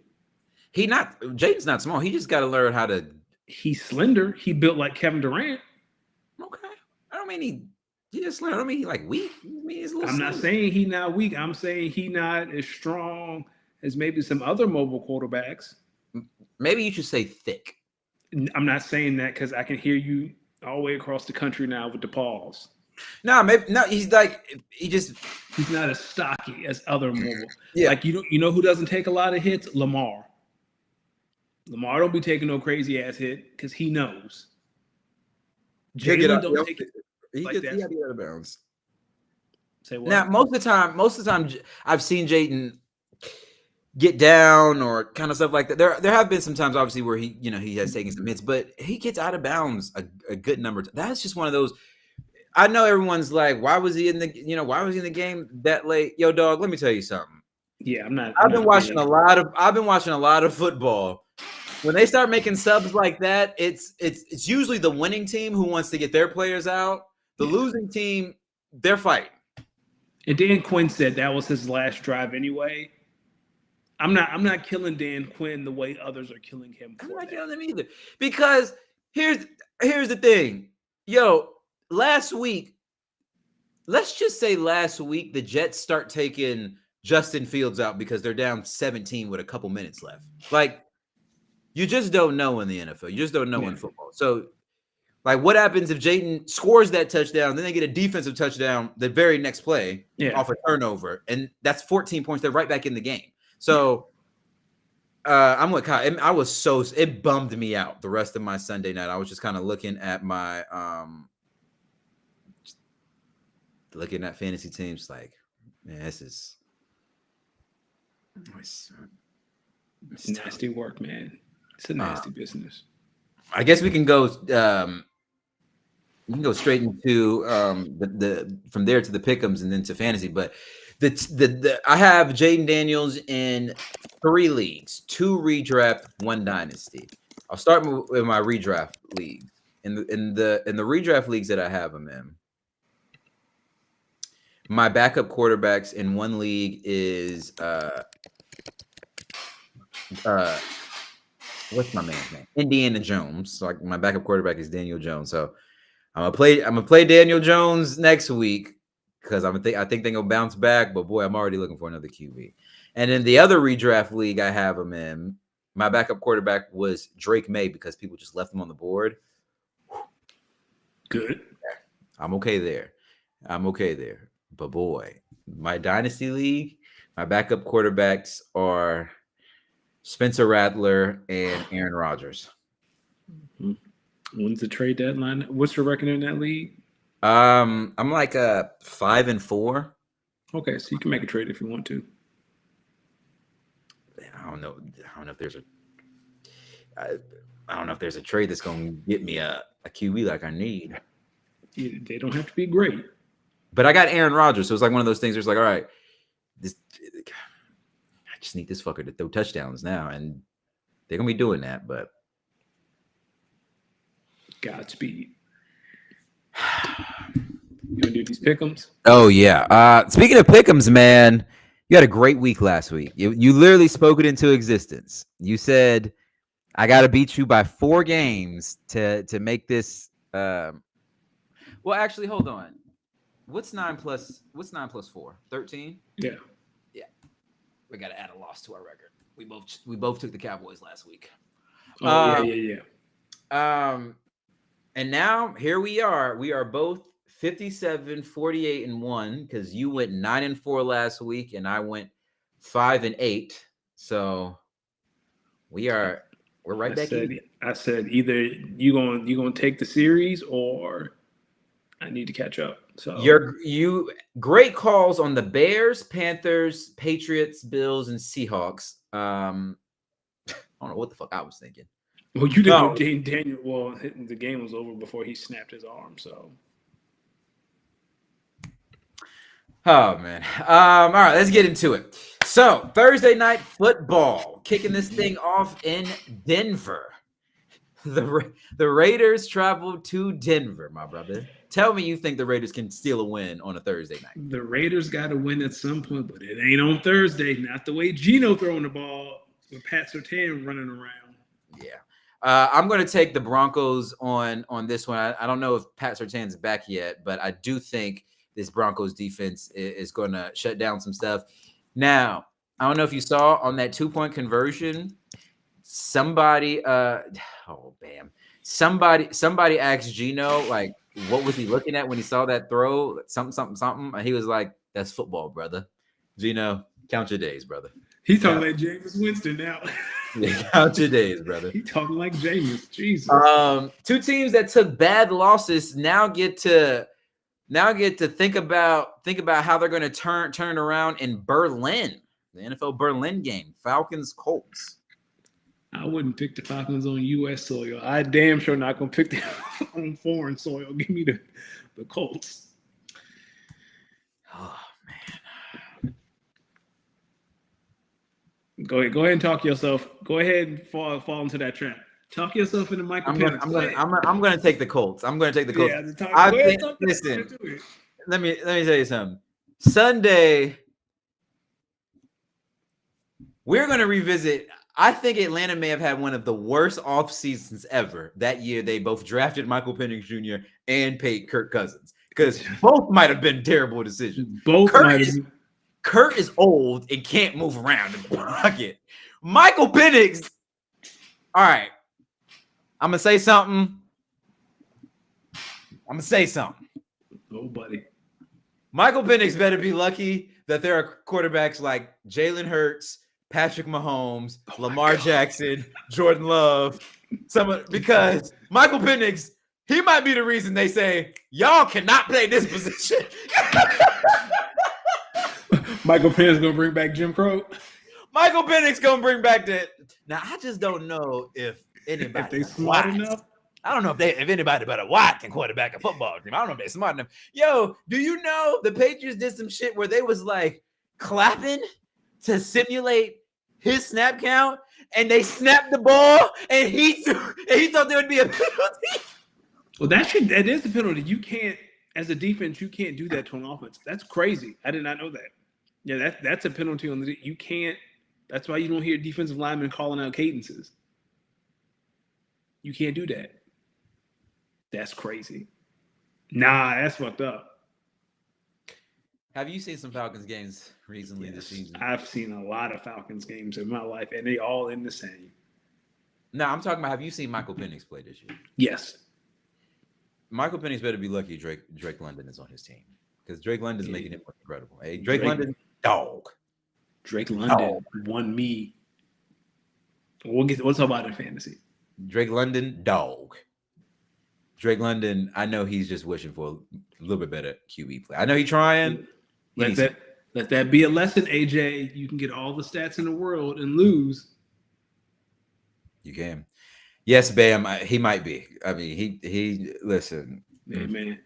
Jaden's not small. He just got to learn how to. He's slender. He built like Kevin Durant. Okay. I don't mean he just slender. I don't mean he like weak. He's a little not saying he not weak. I'm saying he not as strong as maybe some other mobile quarterbacks. Maybe you should say thick. I'm not saying that because I can hear you all the way across the country now with the pause. No, he's not as stocky as other mobile. Yeah. Like you know who doesn't take a lot of hits? Lamar. Lamar don't be taking no crazy ass hit because he knows. Jalen don't take it. He got to get out of bounds. Say what? Now, most of the time, I've seen Jaden get down or kind of stuff like that. There have been some times, obviously, where he has taken some hits, but he gets out of bounds a good number. That's just one of those. I know everyone's like, why was he in the game that late? Yo, dog, let me tell you something. Yeah, I've been watching a lot of football. When they start making subs like that, it's usually the winning team who wants to get their players out. The losing team, they're fighting. And Dan Quinn said that was his last drive anyway. I'm not killing Dan Quinn the way others are killing him. I'm not killing him either. Because here's the thing. Yo, last week, let's just say last week, the Jets start taking Justin Fields out because they're down 17 with a couple minutes left. Like, you just don't know in the NFL. You just don't know in football. So, like, what happens if Jayden scores that touchdown, then they get a defensive touchdown the very next play off a turnover, and that's 14 points. They're right back in the game. So, I'm with Kyle. It bummed me out the rest of my Sunday night. I was just kind of looking at my looking at fantasy teams like, man, this is it's nasty work, man. It's a nasty business. I guess we can go straight into the from there to the pick'ems and then to fantasy. But I have Jayden Daniels in 3 leagues, 2 redraft, 1 dynasty. I'll start with my redraft league. In the redraft leagues that I have him in, my backup quarterbacks in 1 league is what's my man's name? Indiana Jones. So my backup quarterback is Daniel Jones. So I'm gonna play Daniel Jones next week because I think they're gonna bounce back. But boy, I'm already looking for another QB. And in the other redraft league I have him in, my backup quarterback was Drake May because people just left him on the board. Good. I'm okay there. But boy, my dynasty league, my backup quarterbacks are Spencer Rattler and Aaron Rodgers. When's the trade deadline? What's your record in that league? I'm like 5-4. Okay, so you can make a trade if you want to. I don't know if there's a trade that's gonna get me a QB like I need. They don't have to be great. But I got Aaron Rodgers, so it's like one of those things where it's like, all right, I just need this fucker to throw touchdowns now, and they're gonna be doing that. But Godspeed. You gonna do these pick'ems? Oh yeah. Speaking of pick'ems, man, you had a great week last week. You literally spoke it into existence. You said, "I got to beat you by 4 games to make this." Well, actually, hold on. What's 9 plus 4? 13? Yeah. We got to add a loss to our record. We both took the Cowboys last week. Yeah. And now here we are. We are both 57, 48-1 because you went 9-4 last week and I went 5-8. So we're right back in. I said either you gonna take the series or I need to catch up. So you great calls on the Bears, Panthers, Patriots, Bills, and Seahawks. I don't know what the fuck I was thinking. Well, you didn't know Daniel. Well, the game was over before he snapped his arm. So. Oh man. All right, let's get into it. So Thursday night football, kicking this thing off in Denver. The Raiders traveled to Denver, my brother. Tell me you think the Raiders can steal a win on a Thursday night. The Raiders got to win at some point, but it ain't on Thursday. Not the way Geno throwing the ball with Pat Surtain running around. Yeah. I'm going to take the Broncos on this one. I don't know if Pat Surtain's back yet, but I do think this Broncos defense is going to shut down some stuff. Now, I don't know if you saw on that 2-point conversion, somebody asked Geno, like, what was he looking at when he saw that throw? Something. And he was like, that's football, brother. Geno, count your days, brother. He's talking like Jameis Winston now. Count your days, brother. He talking like Jameis. Jesus. 2 teams that took bad losses now get to think about how they're going to turn around in Berlin. The NFL Berlin game, Falcons Colts. I wouldn't pick the Falcons on U.S. soil. I damn sure not gonna pick them on foreign soil. Give me the Colts. Oh man. Go ahead and talk yourself. Go ahead and fall into that trap. Talk yourself into Michael Penix. I'm gonna take the Colts. I'm gonna take the Colts. Yeah, listen, let me tell you something. Sunday, we're gonna revisit. I think Atlanta may have had one of the worst off seasons ever. That year, they both drafted Michael Penix Jr. and paid Kirk Cousins because both might have been terrible decisions. Kurt is old and can't move around in the pocket. Michael Penix. All right, I'm gonna say something. Oh, buddy. Michael Penix better be lucky that there are quarterbacks like Jalen Hurts, Patrick Mahomes, Lamar Jackson, Jordan Love, because Michael Penix, he might be the reason they say y'all cannot play this position. Michael Penix gonna bring back Jim Crow. Michael Penix gonna bring back that. Now I just don't know if anybody if they smart enough. I don't know if anybody but a Watt can quarterback a football team. I don't know if they're smart enough. Yo, do you know the Patriots did some shit where they was like clapping to simulate his snap count, and they snapped the ball, and he thought there would be a penalty. Well, that is the penalty. You can't, as a defense, you can't do that to an offense. That's crazy. I did not know that. Yeah, that's a penalty on the. You can't. That's why you don't hear defensive linemen calling out cadences. You can't do that. That's crazy. Nah, that's fucked up. Have you seen some Falcons games recently this season? I've seen a lot of Falcons games in my life, and they all end the same. No, I'm talking about, have you seen Michael Penix play this year? Yes. Michael Penix better be lucky Drake London is on his team, because Drake London's making it incredible. Hey, Drake London, dog. Drake London won me. We'll talk about it in fantasy. Drake London, dog. Drake London, I know he's just wishing for a little bit better QB play. I know he's trying. Let that be a lesson, AJ. You can get all the stats in the world and lose. You can. Yes, Bam. He might be. I mean, he listen. Amen.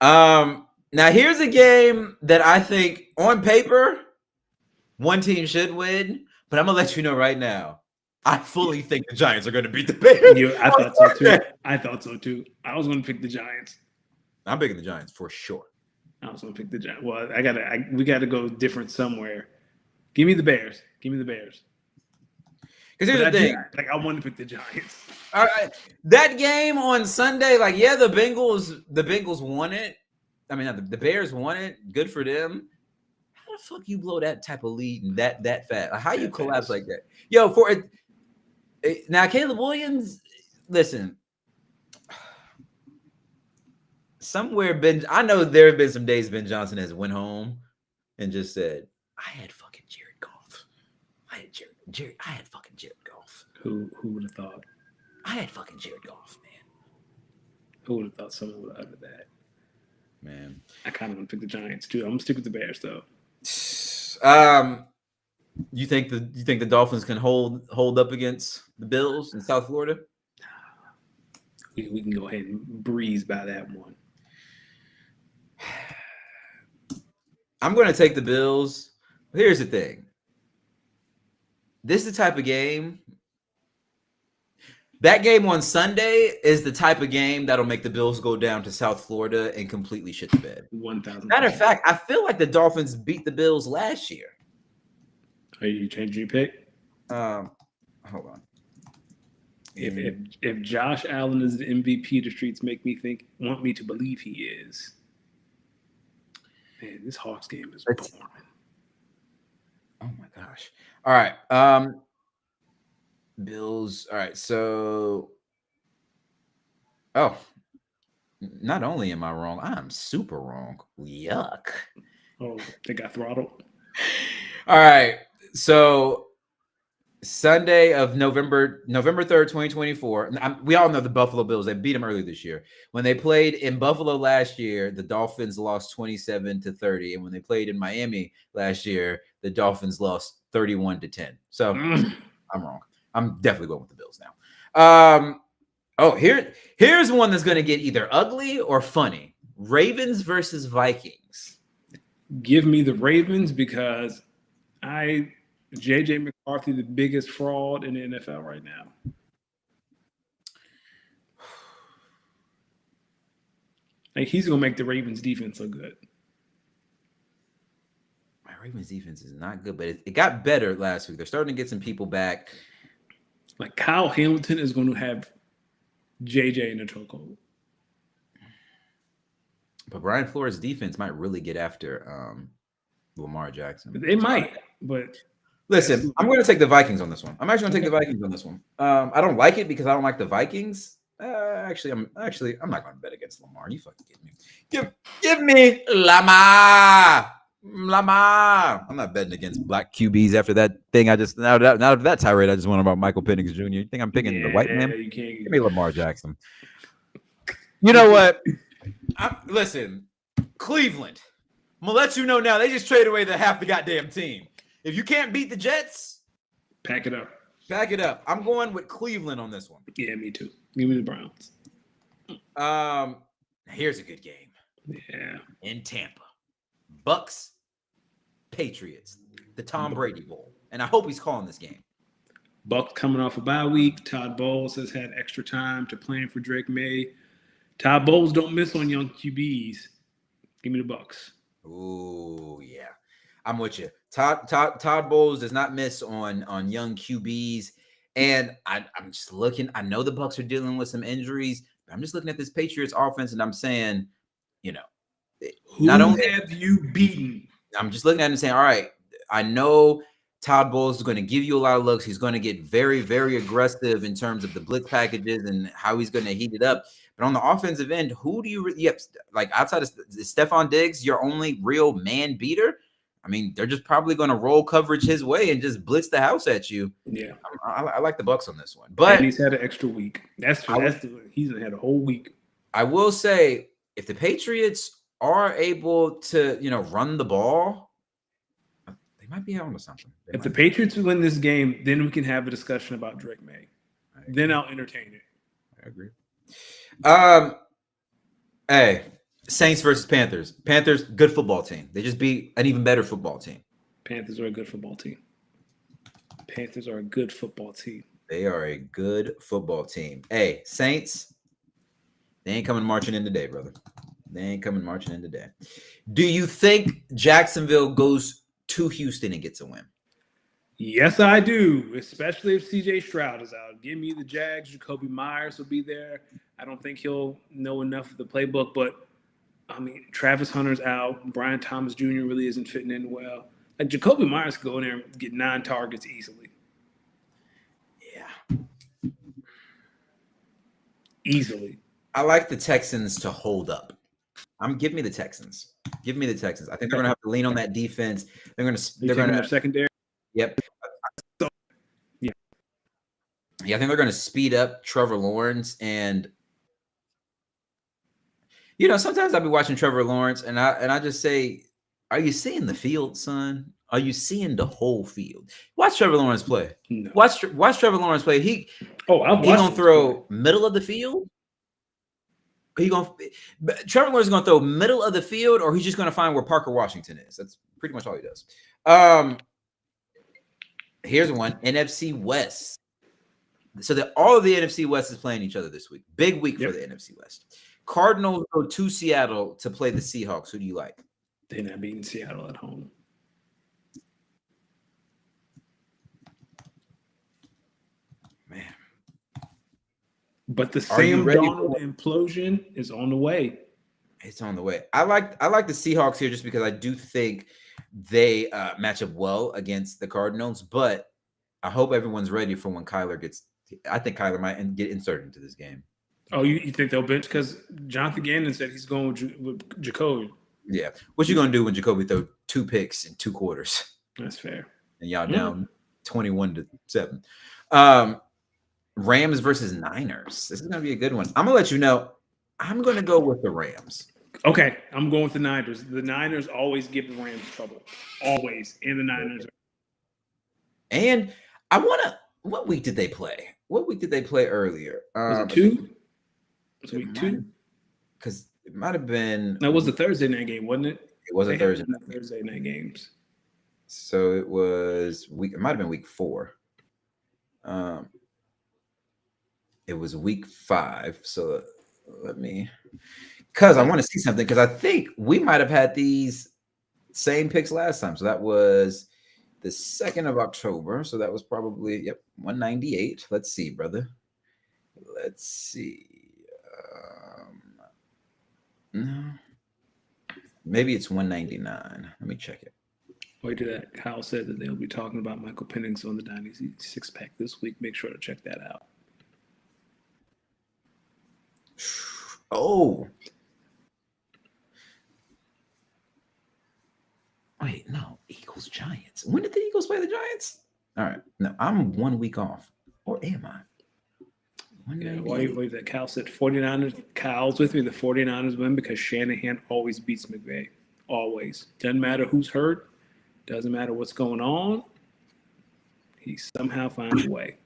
Now here's a game that I think on paper one team should win, but I'm gonna let you know right now. I fully think the Giants are going to beat the Bears. I thought so too. I was going to pick the Giants. I'm picking the Giants for sure. I was going to pick the Giants. Well, we got to go different somewhere. Give me the Bears. Because here's the thing. I want to pick the Giants. All right, that game on Sunday, the Bengals won it. I mean, the Bears won it. Good for them. How the fuck you blow that type of lead and that fast? How you collapse like that? Yo, for it. Now, Caleb Williams, listen, somewhere I know there have been some days Ben Johnson has went home and just said, I had fucking Jared Goff. I had fucking Jared Goff. Who would have thought? I had fucking Jared Goff, man. Who would have thought someone would have uttered that? Man. I kind of want to pick the Giants, too. I'm going to stick with the Bears, though. You think the Dolphins can hold up against the Bills in South Florida? We can go ahead and breeze by that one. I'm going to take the Bills. Here's the thing. This is the type of game. That game on Sunday is the type of game that'll make the Bills go down to South Florida and completely shit the bed. 1,000%. Matter of fact, I feel like the Dolphins beat the Bills last year. Are you changing your pick? Hold on. If Josh Allen is the MVP, the streets want me to believe he is. Man, this Hawks game is boring. Oh my gosh. All right. Bills. All right. So not only am I wrong, I'm super wrong. Yuck. Oh, they got throttled. All right. So Sunday of November 3rd, 2024. We all know the Buffalo Bills. They beat them earlier this year. When they played in Buffalo last year, the Dolphins lost 27-30. And when they played in Miami last year, the Dolphins lost 31-10. So I'm wrong. I'm definitely going with the Bills now. Here's one that's going to get either ugly or funny. Ravens versus Vikings. Give me the Ravens because J.J. McCarthy, the biggest fraud in the NFL right now. Like, he's going to make the Ravens defense look good. My Ravens defense is not good, but it got better last week. They're starting to get some people back. Like, Kyle Hamilton is going to have J.J. in a chokehold. But Brian Flores' defense might really get after Lamar Jackson. They might, but listen, I'm going to take the Vikings on this one. I'm actually going to take the Vikings on this one. I don't like it because I don't like the Vikings. I'm not going to bet against Lamar. You fucking kidding me? Give me Lamar. I'm not betting against black QBs after that thing. Now that tirade I just went about Michael Penix Jr. You think I'm picking the white man? You can't. Give me Lamar Jackson. You know what? Listen, Cleveland. I'm gonna let you know now. They just traded away half the goddamn team. If you can't beat the Jets, Pack it up. back it up. I'm going with Cleveland on this one. Yeah, me too. Give me the Browns. Here's a good game. Yeah. In Tampa. Bucks, Patriots, the Tom Brady Bowl. And I hope he's calling this game. Bucks coming off a bye week. Todd Bowles has had extra time to plan for Drake May. Todd Bowles don't miss on young QBs. Give me the Bucks. Ooh, yeah. I'm with you. Todd Bowles does not miss on young QBs. And I'm just looking. I know the Bucks are dealing with some injuries. But I'm just looking at this Patriots offense, and I'm saying, Who have you beaten? I'm just looking at it and saying, all right, I know Todd Bowles is going to give you a lot of looks. He's going to get very, very aggressive in terms of the blitz packages and how he's going to heat it up. But on the offensive end, who do you like outside of Stephon Diggs, your only real man beater? I mean, they're just probably going to roll coverage his way and just blitz the house at you. Yeah, I like the Bucks on this one, but and he's had an extra week. He's had a whole week. I will say, if the Patriots are able to, run the ball, they might be on to something. If the Patriots win this game, then we can have a discussion about Drake May. Then I'll entertain it. I agree. Hey, Saints versus Panthers. Panthers, good football team. They just beat an even better football team. Panthers are a good football team. Panthers are a good football team. They are a good football team. Hey, Saints, they ain't coming marching in today, brother. They ain't coming marching in today. Do you think Jacksonville goes to Houston and gets a win? Yes, I do, especially if CJ Stroud is out. Give me the Jags. Jacoby Myers will be there. I don't think he'll know enough of the playbook, but, I mean, Travis Hunter's out. Brian Thomas Jr. really isn't fitting in well. Like, Jacoby Myers could go in there and get 9 targets easily. Yeah. Easily. I like the Texans to hold up. Give me the Texans. Give me the Texans. I think they're going to have to lean on that defense. They're going to secondary. Yep. Yeah. Yeah, I think they're going to speed up Trevor Lawrence. And, sometimes I'll be watching Trevor Lawrence and I just say, are you seeing the field, son? Are you seeing the whole field? Watch Trevor Lawrence play. No. Watch Trevor Lawrence play. He's going to throw middle of the field. Trevor Lawrence is going to throw middle of the field, or he's just going to find where Parker Washington is. That's pretty much all he does. Here's one, NFC West. So all of the NFC West is playing each other this week. Big week for the NFC West. Cardinals go to Seattle to play the Seahawks. Who do you like? They're not beating Seattle at home. Man. But the Sam Darnold implosion is on the way. It's on the way. I like the Seahawks here just because I do think they match up well against the Cardinals, but I hope everyone's ready for when Kyler gets – I think Kyler might get inserted into this game. Oh, you think they'll bench? Because Jonathan Gannon said he's going with Jacoby. Yeah. What you going to do when Jacoby throw 2 picks in 2 quarters? That's fair. And y'all down 21-7. Rams versus Niners. This is gonna be a good one. I'm gonna let you know. I'm gonna go with the Rams. Okay, I'm going with the Niners. The Niners always give the Rams trouble, always, and the Niners. And I wanna. What week did they play? What week did they play earlier? Was it 2? Was it week 2? Because it might have been. That was the Thursday night game, wasn't it? It was a Thursday. Thursday night games. So it was week. It might have been week 4. It was week 5. So let me, because I want to see something. Because I think we might have had these same picks last time. So that was the 2nd of October. So that was probably 198. Let's see, brother. Let's see. No, maybe it's 199. Let me check it. Wait till that. Kyle said that they'll be talking about Michael Penix on the Dynasty 6-pack this week. Make sure to check that out. Oh. Wait, no. Eagles Giants. When did the Eagles play the Giants? All right. No, I'm 1 week off. Or am I? Yeah, wait, that Kyle said 49ers. Kyle's with me. The 49ers win because Shanahan always beats McVay. Always. Doesn't matter who's hurt. Doesn't matter what's going on. He somehow finds a way.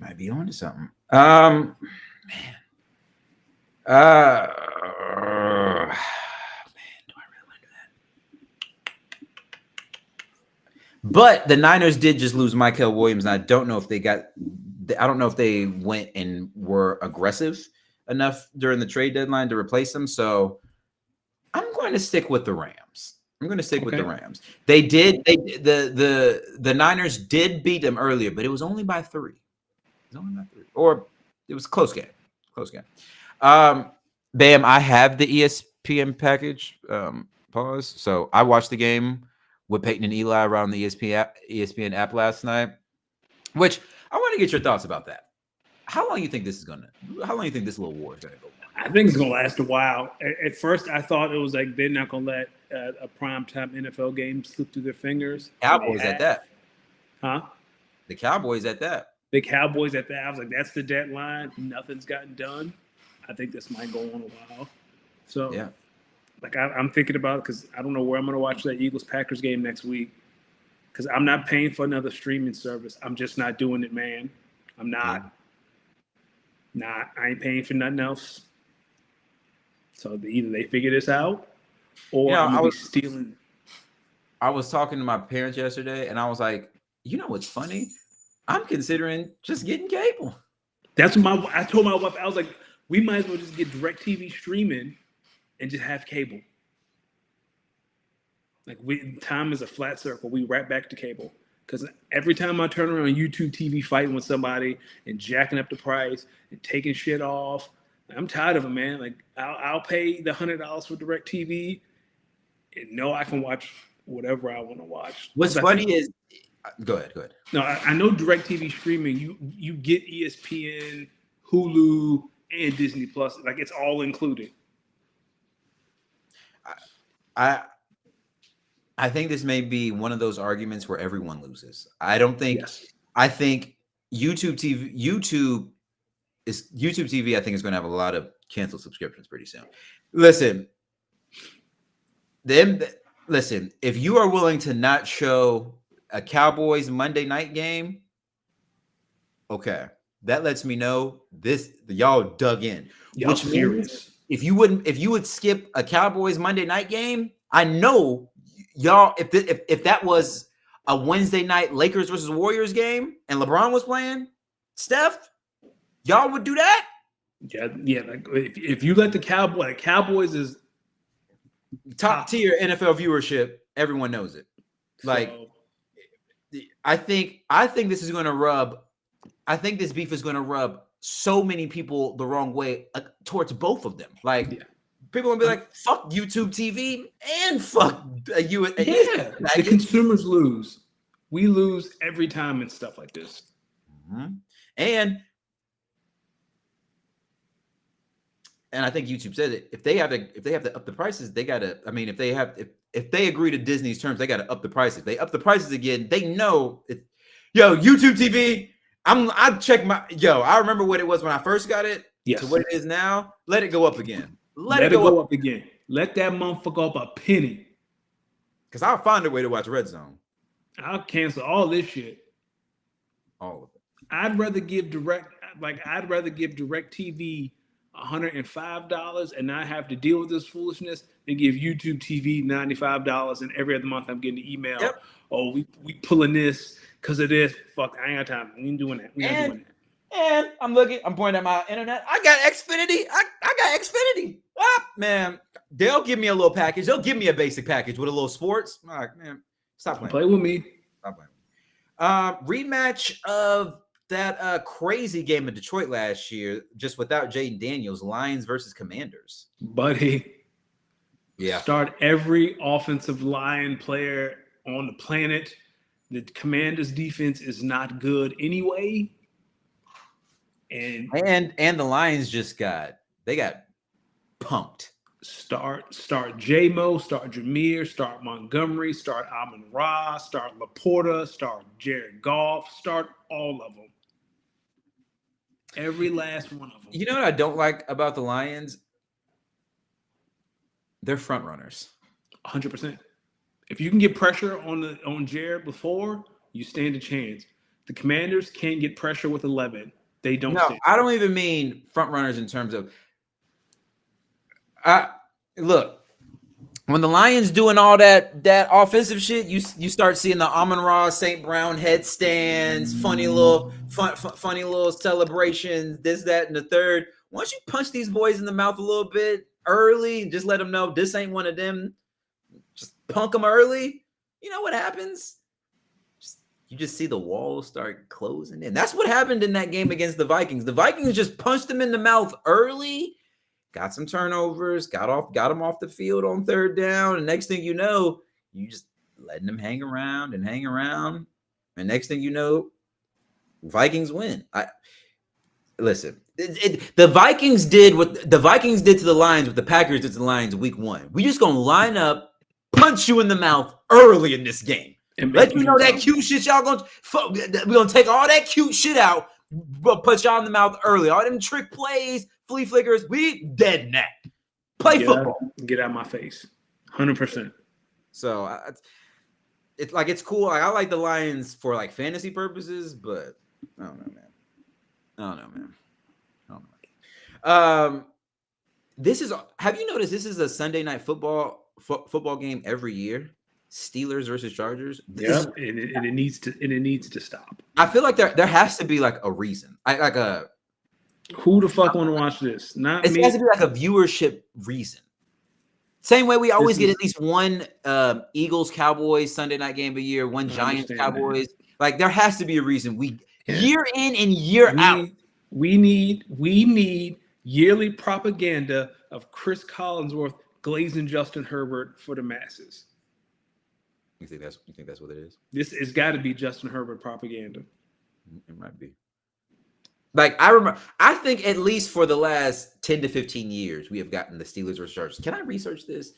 Might be on to something. Man. Man, do I really want to do that? But the Niners did just lose Michael Williams, and I don't know if they went and were aggressive enough during the trade deadline to replace him. So I'm going to stick with the Rams. With the Rams. They did. The Niners did beat them earlier, but it was only by 3. Or it was a close game. Bam, I have the ESPN package. Pause. So I watched the game with Peyton and Eli around the ESPN app last night, which I want to get your thoughts about that. How long do you think this little war is gonna go? I think it's gonna last a while. At first, I thought it was like they're not gonna let a primetime NFL game slip through their fingers. Cowboys at that. Huh? The Cowboys at that. The Cowboys at that. I was like, that's the deadline. Nothing's gotten done. I think this might go on a while. So, yeah. Like I'm thinking about it because I don't know where I'm gonna watch that Eagles-Packers game next week. Because I'm not paying for another streaming service. I'm just not doing it, man. I'm not. Yeah. I ain't paying for nothing else. So either they figure this out, or I'm gonna be stealing. I was talking to my parents yesterday, and I was like, "You know what's funny? I'm considering just getting cable." That's what I told my wife. I was like, "We might as well just get DirecTV streaming, and just have cable. Like time is a flat circle. We right back to cable." Because every time I turn around YouTube TV fighting with somebody and jacking up the price and taking shit off, I'm tired of it, man. Like I'll pay the $100 for DirecTV and know I can watch whatever I want to watch. What's funny is, go ahead. No, I know DirecTV streaming. You get ESPN, Hulu, and Disney Plus. Like it's all included. I think this may be one of those arguments where everyone loses. I don't think. Yes. I think YouTube TV. I think is going to have a lot of canceled subscriptions pretty soon. Listen, if you are willing to not show a Cowboys Monday night game, okay, that lets me know y'all dug in. Y'all serious. If you would skip a Cowboys Monday night game, I know y'all. If that was a Wednesday night Lakers versus Warriors game and LeBron was playing, Steph, y'all would do that? Yeah. Like if you let the Cowboys is top tier NFL viewership. Everyone knows it. Like, so, I think this is going to rub. I think this beef is going to rub so many people the wrong way towards both of them. Like, people gonna be like, "Fuck YouTube TV" and "fuck you." Yeah, the consumers lose. We lose every time and stuff like this. Mm-hmm. And and I think YouTube said it. If they have to up the prices, they gotta. I mean, if they agree to Disney's terms, they gotta up the prices. If they up the prices again, they know it. Yo, YouTube TV. I check my. Yo, I remember what it was when I first got it. Yes. To what it is now. Let it go up again. Let it go up again. Let that motherfucker up a penny. Because I'll find a way to watch Red Zone. I'll cancel all this shit. All of it. I'd rather give DirecTV $105 and not have to deal with this foolishness than give YouTube TV $95 and every other month I'm getting an email. Yep. Oh, we pulling this because of this. Fuck, I ain't got time. We ain't doing that. We ain't doing that. And I'm pointing at my internet. I got Xfinity. I got Xfinity. Ah, man. They'll give me a little package. They'll give me a basic package with a little sports. All right, man. Stop playing. Play with me. Stop playing. Rematch of that crazy game in Detroit last year, just without Jaden Daniels. Lions versus Commanders. Buddy. Yeah. Start every offensive line player on the planet. The Commanders defense is not good anyway. And the Lions got pumped. Start J-Mo, start Jameer, start Montgomery, start Amon-Ra, start Laporta, start Jared Goff, start all of them. Every last one of them. You know what I don't like about the Lions? They're front runners. 100%. If you can get pressure on Jared before, you stand a chance. The Commanders can't get pressure with 11. They don't. No, I don't even mean front runners in terms of. Look, when the Lions doing all that offensive shit, you start seeing the Amon-Ra St. Brown headstands, funny little celebrations, this, that, and the third. Once you punch these boys in the mouth a little bit early, just let them know this ain't one of them. Just punk them early. You know what happens? You just see the walls start closing in. That's what happened in that game against the Vikings. The Vikings just punched them in the mouth early, got some turnovers, got them off the field on third down, and next thing you know, you just letting them hang around. And next thing you know, Vikings win. Listen. The Vikings did what the Vikings did to the Lions, what the Packers did to the Lions week 1. We just gonna line up, punch you in the mouth early in this game. Let you know that cute shit y'all we're gonna take all that cute shit out, but put y'all in the mouth early. All them trick plays, flea flickers, we dead net. Play football. Get out of my face. 100%. So it's cool. I like the Lions for like fantasy purposes, but I don't know, man. Have you noticed this is a Sunday night football game every year? Steelers versus Chargers. Yeah, and it needs to stop. I feel like there has to be like a reason. Who the fuck want to watch this? Not me. It has to be like a viewership reason. Same way we always get at least one Eagles Cowboys Sunday night game a year, one Giants Cowboys. Like there has to be a reason. Year in and year out. We need yearly propaganda of Chris Collinsworth glazing Justin Herbert for the masses. You think that's what it is? This has got to be Justin Herbert propaganda. It might be. Like I think at least for the last 10 to 15 years, we have gotten the Steelers versus Chargers. Can I research this?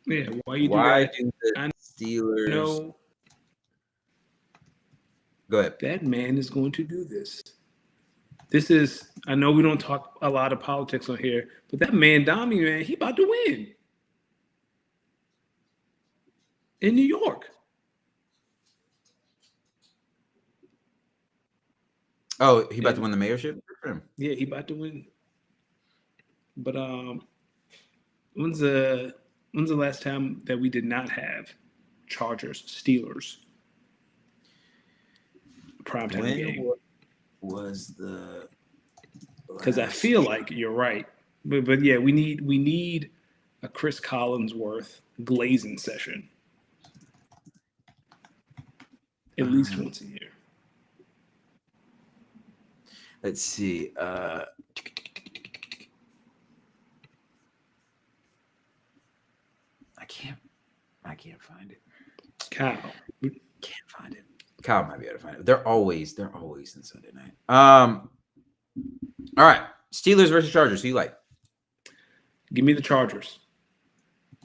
Yeah, why do the Steelers? No. Go ahead. That man is going to do this. This is, I know we don't talk a lot of politics on here, but that man, Dommy, man, he about to win. In New York. Oh, he about to win the mayorship? Yeah, he about to win. But when's the last time that we did not have Chargers Steelers primetime game? Was the because I feel like you're right, but yeah, we need a Chris Collinsworth glazing session at least once a year. Let's see. I can't find it. Kyle. Can't find it. Kyle might be able to find it. They're always in Sunday night. All right. Steelers versus Chargers. Who you like? Give me the Chargers.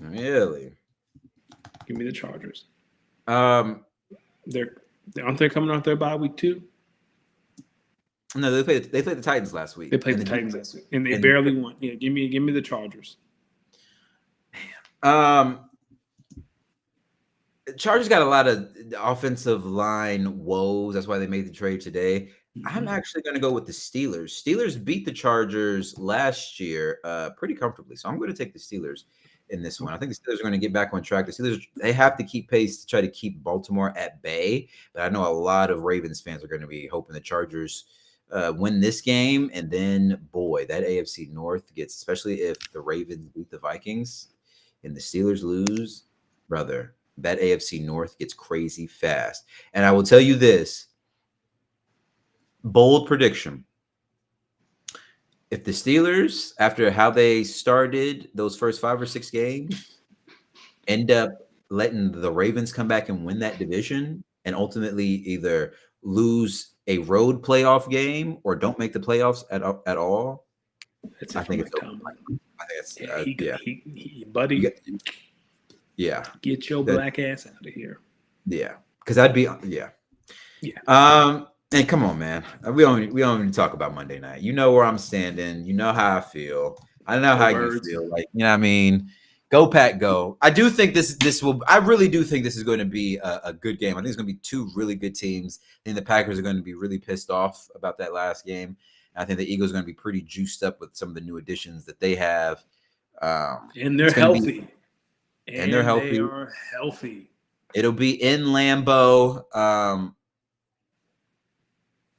Really? Give me the Chargers. Um, Aren't they coming off their bye week too? no, they played the Titans last week. They played And the Titans last week, and they and- barely won. Yeah, give me the Chargers. Chargers got a lot of offensive line woes. That's why they made the trade today. I'm Mhm. actually going to go with the Steelers. Steelers beat the Chargers last year pretty comfortably. So I'm going to take the Steelers in this one. I think the Steelers are going to get back on track. The Steelers, they have to keep pace to try to keep Baltimore at bay. But I know a lot of Ravens fans are going to be hoping the Chargers win this game. And then, boy, that AFC North gets, especially if the Ravens beat the Vikings and the Steelers lose, brother, that AFC North gets crazy fast. And I will tell you this. Bold prediction. If the Steelers, after how they started those first 5 or 6 games, end up letting the Ravens come back and win that division and ultimately either lose a road playoff game or don't make the playoffs at all, That's I it think for it's Mike over. Tomlin. I think it's Buddy, yeah. get your That- black ass out of here. Yeah, because I'd be Yeah. And come on, man, we don't even talk about Monday night. You know where I'm standing. You know how I feel. I know how Words. you feel. Like, you know what I mean? Go Pack, go! I do think this will. I really do think this is going to be a good game. I think it's going to be 2 really good teams. I think the Packers are going to be really pissed off about that last game. And I think the Eagles are going to be pretty juiced up with some of the new additions that they have. And they're It's gonna be- healthy. and they're healthy. They are healthy. It'll be in Lambeau.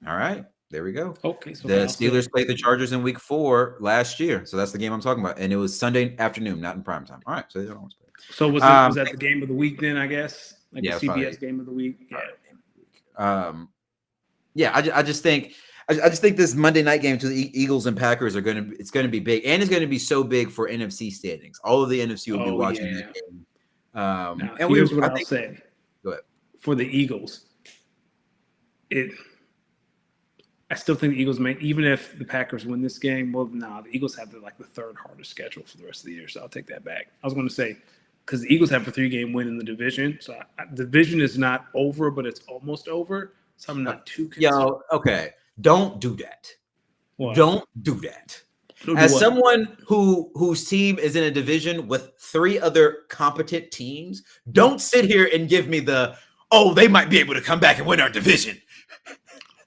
All right, there we go. Okay, so The Kyle said- Steelers played the Chargers in Week 4 last year, so that's the game I'm talking about, and it was Sunday afternoon, not in prime time. All right, so they don't always play. So was that the game of the week then? I guess like Yeah, the CBS probably. game of the week. Yeah. I just think this Monday night game to the Eagles and Packers it's going to be big, and it's going to be so big for NFC standings. All of the NFC will be Oh, watching yeah. that game. Now, And here's what I I'll think- say. Go ahead. For the Eagles, I still think the Eagles may, even if the Packers win this game. Well, no, the Eagles have the 3rd hardest schedule for the rest of the year, so I'll take that back. I was going to say because the Eagles have a 3-game win in the division, so the division is not over, but it's almost over. So I'm not too concerned. Yo, okay, don't do that. What? Don't do that. Don't do As what? someone whose team is in a division with 3 other competent teams, don't sit here and give me they might be able to come back and win our division.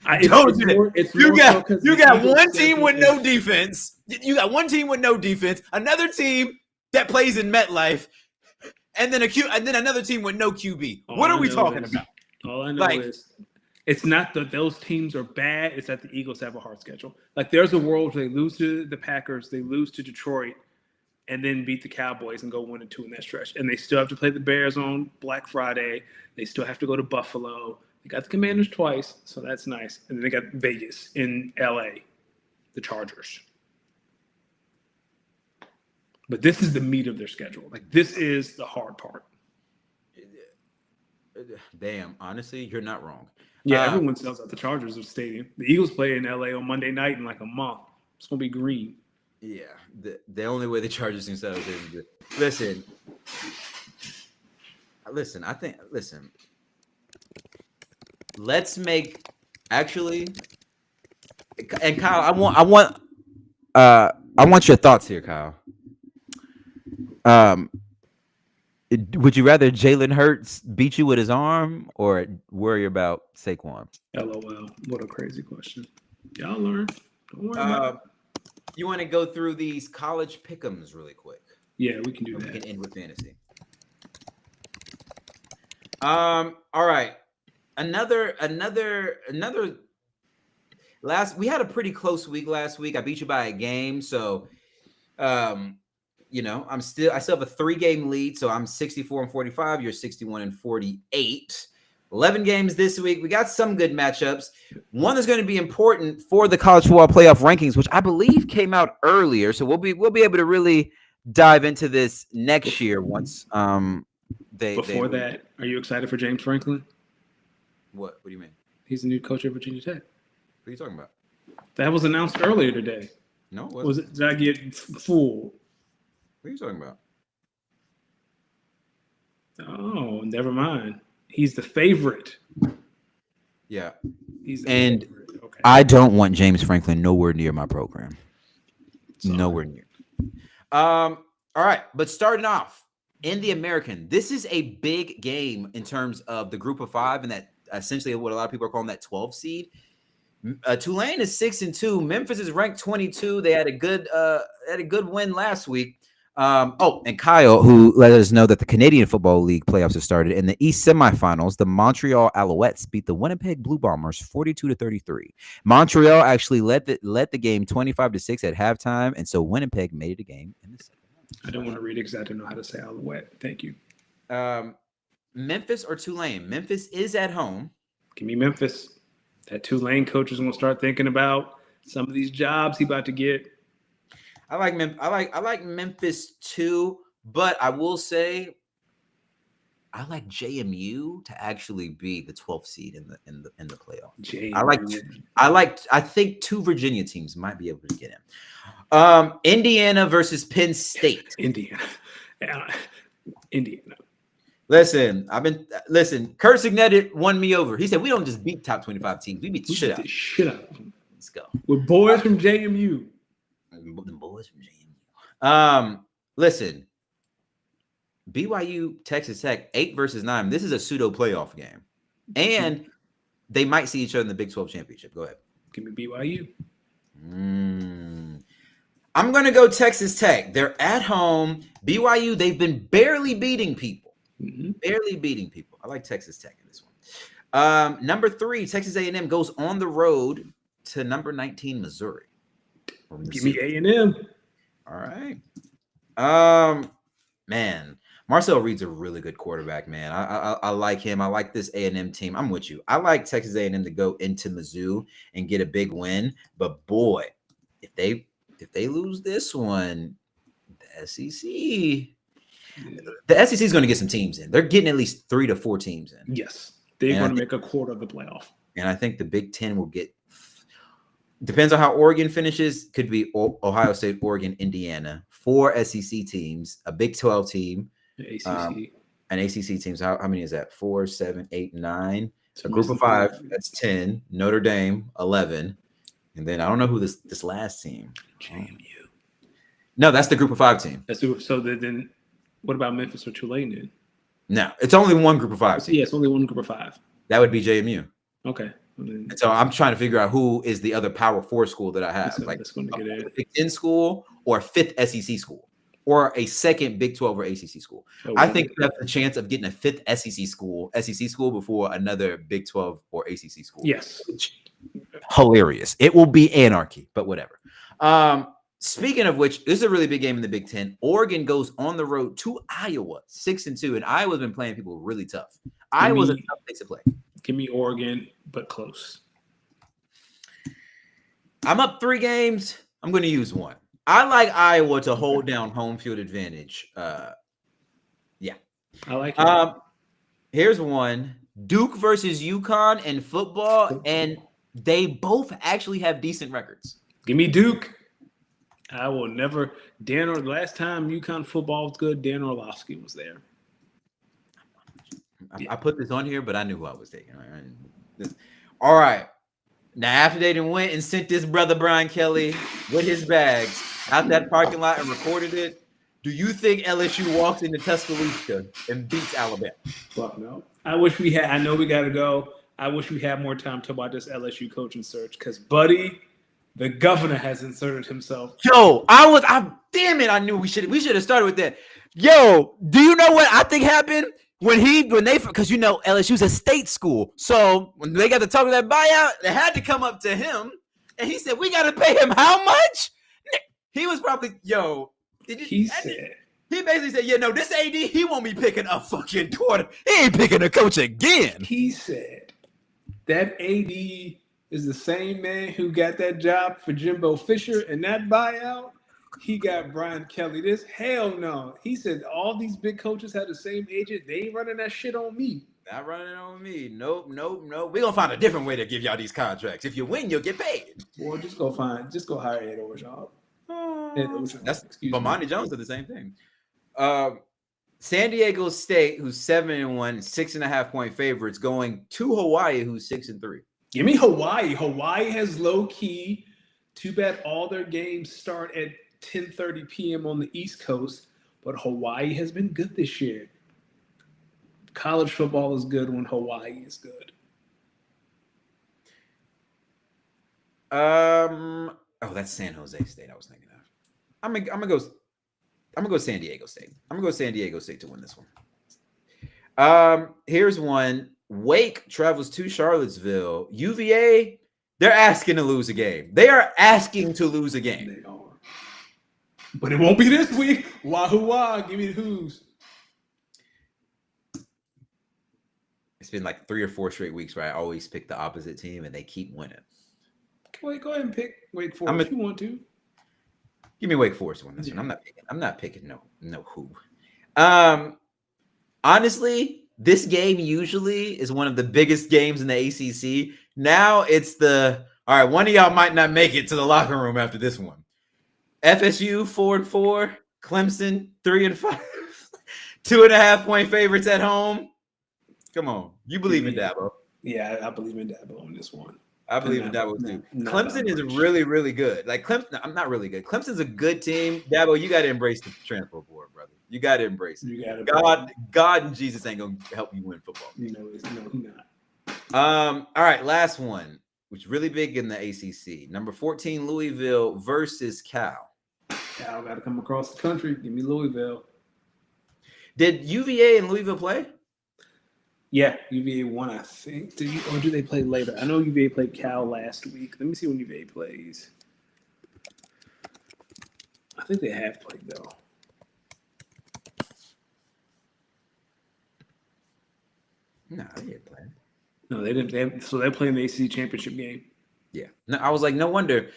Don't do that. You got one team with no defense. You got one team with no defense, another team that plays in MetLife, and then another team with no QB. What are we talking about? All I know is it's not that those teams are bad, it's that the Eagles have a hard schedule. Like there's a world where they lose to the Packers, they lose to Detroit, and then beat the Cowboys and go 1-2 in that stretch. And they still have to play the Bears on Black Friday. They still have to go to Buffalo. They got the Commanders twice, so that's nice. And then they got Vegas in LA, the Chargers. But this is the meat of their schedule. Like this is the hard part. Damn, honestly, you're not wrong. Yeah, everyone sells out the Chargers stadium. The Eagles play in LA on Monday night in like a month. It's gonna be green. Yeah, the only way the Chargers can sell is listen. Let's make and Kyle, I want your thoughts here, Kyle. Would you rather Jalen Hurts beat you with his arm or worry about Saquon? LOL. What a crazy question. Y'all learn. Don't worry about it. You want to go through these college pick'ems really quick? Yeah, we can do We can that. end with fantasy. All right. Another we had a pretty close week last week. I beat you by a game, so I still have a 3-game lead, so I'm 64-45, you're 61-48. 11 games this week. We got some good matchups. One that's going to be important for the college football playoff rankings, which I believe came out earlier. So we'll be able to really dive into this next year once Before that, are you excited for James Franklin? What do you mean? He's the new coach at Virginia Tech. What are you talking about? That was announced earlier today. No, Did I get fooled? What are you talking about? Oh, never mind. He's the favorite. Yeah. He's the And favorite. Okay. I don't want James Franklin nowhere near my program. Sorry. Nowhere near. All right, but starting off in the American, this is a big game in terms of the group of 5 and that essentially what a lot of people are calling that 12 seed. Tulane is 6-2. Memphis is ranked 22. They had a good win last week. And Kyle, who let us know that the Canadian Football League playoffs have started. In the East semifinals, the Montreal Alouettes beat the Winnipeg Blue Bombers 42-33. Montreal actually led the game 25-6 at halftime, and so Winnipeg made it a game in the second. I don't want to read it because I don't know how to say Alouette. Thank you. Memphis or Tulane? Memphis is at home. Give me Memphis. That Tulane coach is going to start thinking about some of these jobs he about to get. I like Memphis too, but I will say I like JMU to actually be the 12th seed in the playoff. JMU. I think 2 Virginia teams might be able to get in. Indiana versus Penn State. Indiana. Listen, Kurt Signet won me over. He said we don't just beat top 25 teams, we beat the shit out of them. Let's go. With boys from JMU. The boys from JMU. Listen, BYU, Texas Tech, 8 versus 9. This is a pseudo playoff game, and they might see each other in the Big 12 championship. Go ahead. Give me BYU. I'm gonna go Texas Tech. They're at home. BYU, they've been barely beating people. Barely beating people. I like Texas Tech in this one. Number 3, Texas A&M goes on the road to number 19, Missouri. Give me A&M. All right. Man, Marcel Reed's a really good quarterback, man. I like him. I like this A&M team. I'm with you. I like Texas A&M to go into Mizzou and get a big win. But boy, if they lose this one, the SEC is going to get some teams in. They're getting at least 3 to 4 teams in. Yes, they're going to make a quarter of the playoff. And I think the Big Ten will get. Depends on how Oregon finishes. Could be Ohio State, Oregon, Indiana. 4 SEC teams, a Big 12 team, ACC. An ACC team. So how many is that? 4, 7, 8, 9. So a group of 5. That's 10. Notre Dame, 11. And then I don't know who this last team. JMU. No, that's the group of 5 team. So then, what about Memphis or Tulane then? No, it's only one group of 5 team. Yeah, it's only one group of 5. That would be JMU. Okay. And so I'm trying to figure out who is the other Power 4 school that I have, like a Big 10 school or a 5th SEC school or a second Big 12 or ACC school. I think you have the chance of getting a 5th SEC school before another Big 12 or ACC school. Yes. Hilarious. It will be anarchy, but whatever. Speaking of which, this is a really big game in the Big 10. Oregon goes on the road to Iowa, 6-2, and Iowa's been playing people really tough. Iowa's a tough place to play. Give me Oregon, but close. I'm up 3 games. I'm going to use 1. I like Iowa to hold down home field advantage. Yeah. I like it. Here's one. Duke versus UConn in football, and they both actually have decent records. Give me Duke. I will never. Last time UConn football was good, Dan Orlovsky was there. I put this on here, but I knew who I was taking. All right. Now, after they went and sent this brother Brian Kelly with his bags out that parking lot and recorded it, do you think LSU walks into Tuscaloosa and beats Alabama? Fuck no. I wish we had. I know we got to go. I wish we had more time to talk about this LSU coaching search because, buddy, the governor has inserted himself. Yo, damn it. I knew we should have started with that. Yo, do you know what I think happened? Because LSU's a state school. So when they got to talk to that buyout, they had to come up to him. And he said, we got to pay him how much? He was probably, he basically said, this AD, he won't be picking a fucking quarter. He ain't picking a coach again. He said that AD is the same man who got that job for Jimbo Fisher and that buyout. He got Brian Kelly. This hell no. He said all these big coaches have the same agent. They ain't running that shit on me. Not running on me. Nope. We're gonna find a different way to give y'all these contracts. If you win, you'll get paid. Boy, just go hire Ed Orgeron. That's Excuse me. Bomani Jones did the same thing. San Diego State, who's 7-1, 6.5-point favorites, going to Hawaii, who's 6-3. Give me Hawaii. Hawaii has low key. Too bad all their games start at 10:30 p.m. on the East Coast, but Hawaii has been good this year. College football is good when Hawaii is good. Oh, that's San Jose State. I was thinking of. I'm gonna go San Diego State. I'm gonna go San Diego State to win this one. Here's one. Wake travels to Charlottesville. UVA, they're asking to lose a game. They are asking to lose a game. They are. But it won't be this week. Wahoo wah. Give me the Who's. It's been like 3 or 4 straight weeks where I always pick the opposite team and they keep winning. Wait, go ahead and pick Wake Forest if you want to. Give me Wake Forest on this one. I'm not picking no who. Honestly, this game usually is one of the biggest games in the ACC. Now it's all right, one of y'all might not make it to the locker room after this one. FSU 4-4, Clemson 3-5, 2.5-point favorites at home. Come on, you believe in Dabo? Yeah, I believe in Dabo on this one. I believe in Dabo too. Clemson is really, really good. Like Clemson, I'm not really good. Clemson's a good team. Dabo, you got to embrace the transfer board, brother. You got to embrace it. You got God and Jesus ain't gonna help you win football. He's not. All right, last one, which is really big in the ACC. Number 14, Louisville versus Cal. Cal got to come across the country. Give me Louisville. Did UVA and Louisville play? Yeah, UVA won, I think. Or do they play later? I know UVA played Cal last week. Let me see when UVA plays. I think they have played, though. No, they didn't play. No, they didn't. So they're playing the ACC championship game. Yeah. No, I was like, no wonder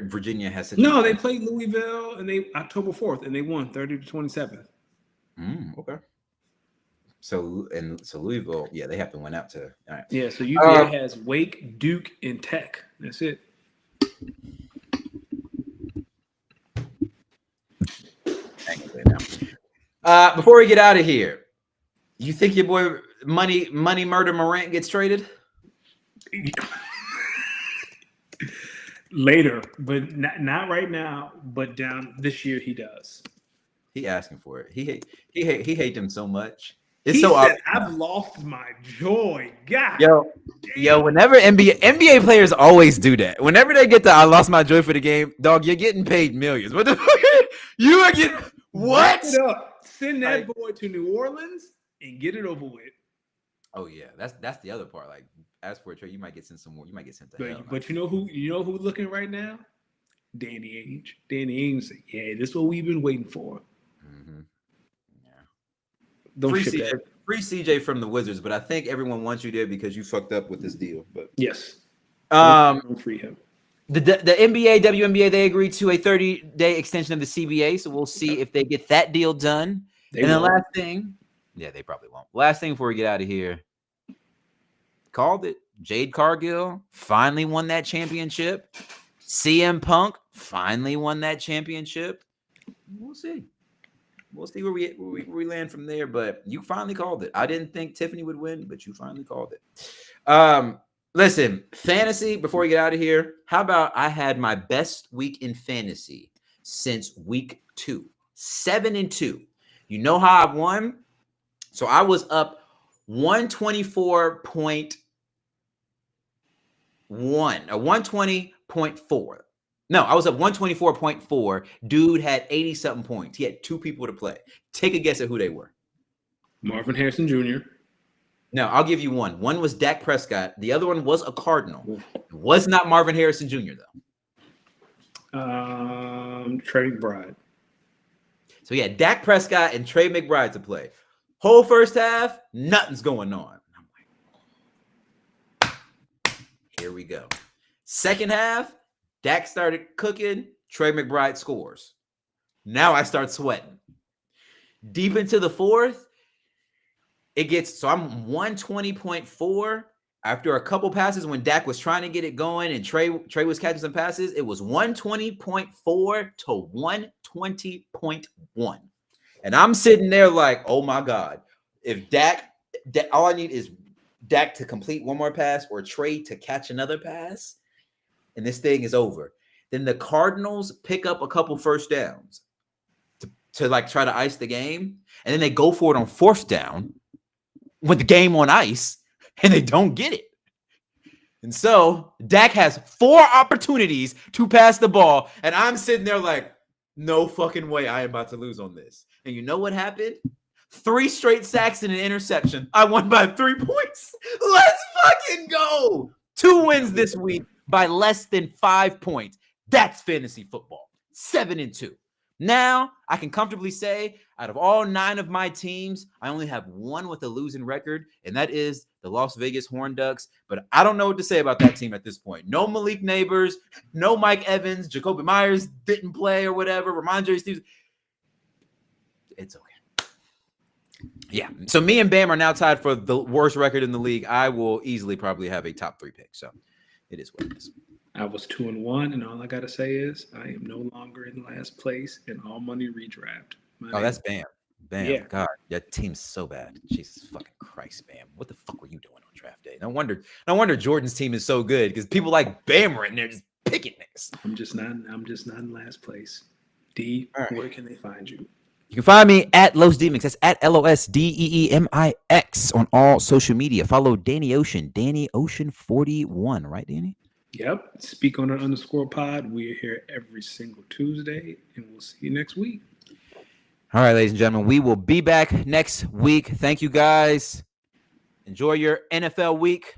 Virginia has such. No, they played Louisville and they October 4th and they won 30-27. Okay. So Louisville, yeah, they have to win out to. All right. Yeah, so UVA has Wake, Duke, and Tech. That's it. Before we get out of here, you think your boy Money Murder Morant gets traded? Later, but not right now. But down this year, he does. He asking for it. He hate them so much. It's he so said, obvious. I've lost my joy. God. Yo, whenever NBA players always do that. Whenever they get I lost my joy for the game, dog, you're getting paid millions. What the fuck? You are getting what? Wrap it up. Send that boy to New Orleans and get it over with. Oh yeah, that's the other part. Like, as for a trade, you might get sent some more. You might get sent to hell. But you know who looking right now? Danny Ainge. Danny Ainge said, "Yeah, this is what we've been waiting for." Mm-hmm. Yeah. Don't free CJ from the Wizards, but I think everyone wants you there because you fucked up with this deal. But yes, don't free him. The NBA, WNBA, they agreed to a 30-day extension of the CBA, so we'll see if they get that deal done. The last thing, yeah, they probably won't. Last thing before we get out of here, called it. Jade Cargill finally won that championship. CM Punk finally won that championship. We'll see. We'll see where we land from there. But you finally called it. I didn't think Tiffany would win, but you finally called it. Listen, fantasy, before we get out of here, how about I had my best week in fantasy since week 2, 7-2. You know how I won? So I was up 124.1 or 120.4. No, I was up 124.4. Dude had 80-something points. He had 2 people to play. Take a guess at who they were. Marvin Harrison Jr. No, I'll give you one. One was Dak Prescott. The other one was a Cardinal. It was not Marvin Harrison Jr., though. Trey McBride. So, yeah, Dak Prescott and Trey McBride to play. Whole first half, nothing's going on. I'm like, here we go. Second half, Dak started cooking. Trey McBride scores. Now I start sweating. Deep into the fourth, it gets, so I'm 120.4. after a couple passes when Dak was trying to get it going and Trey was catching some passes, it was 120.4 to 120.1. And I'm sitting there like, oh my God, if Dak, all I need is Dak to complete one more pass or Trey to catch another pass, and this thing is over. Then the Cardinals pick up a couple first downs to like try to ice the game, and then they go for it on fourth down with the game on ice, and they don't get it. And so Dak has 4 opportunities to pass the ball, and I'm sitting there like, no fucking way I am about to lose on this. And you know what happened? 3 straight sacks and an interception. I won by 3 points. Let's fucking go. 2 wins this week by less than 5 points. That's fantasy football. 7-2. Now I can comfortably say out of all 9 of my teams, I only have 1 with a losing record, and that is the Las Vegas Horned Ducks. But I don't know what to say about that team at this point. No Malik Neighbors, no Mike Evans, Jacoby Myers didn't play or whatever. Ramondre Stevenson. It's okay. Yeah. So me and Bam are now tied for the worst record in the league. I will easily probably have a top 3 pick. So it is what it is. I was 2-1, and all I gotta say is I am no longer in last place in all money redraft. That's Bam. Bam. Yeah. God, that team's so bad. Jesus fucking Christ, Bam. What the fuck were you doing on draft day? No wonder Jordan's team is so good because people like Bam are in there just picking niggas. I'm just not in last place. D, All right. Where can they find you? You can find me at Los Demix. That's at LOSDEEMIX on all social media. Follow Danny Ocean, Danny Ocean 41, right, Danny? Yep. Speak on an _ pod. We're here every single Tuesday, and we'll see you next week. All right, ladies and gentlemen, we will be back next week. Thank you, guys. Enjoy your NFL week.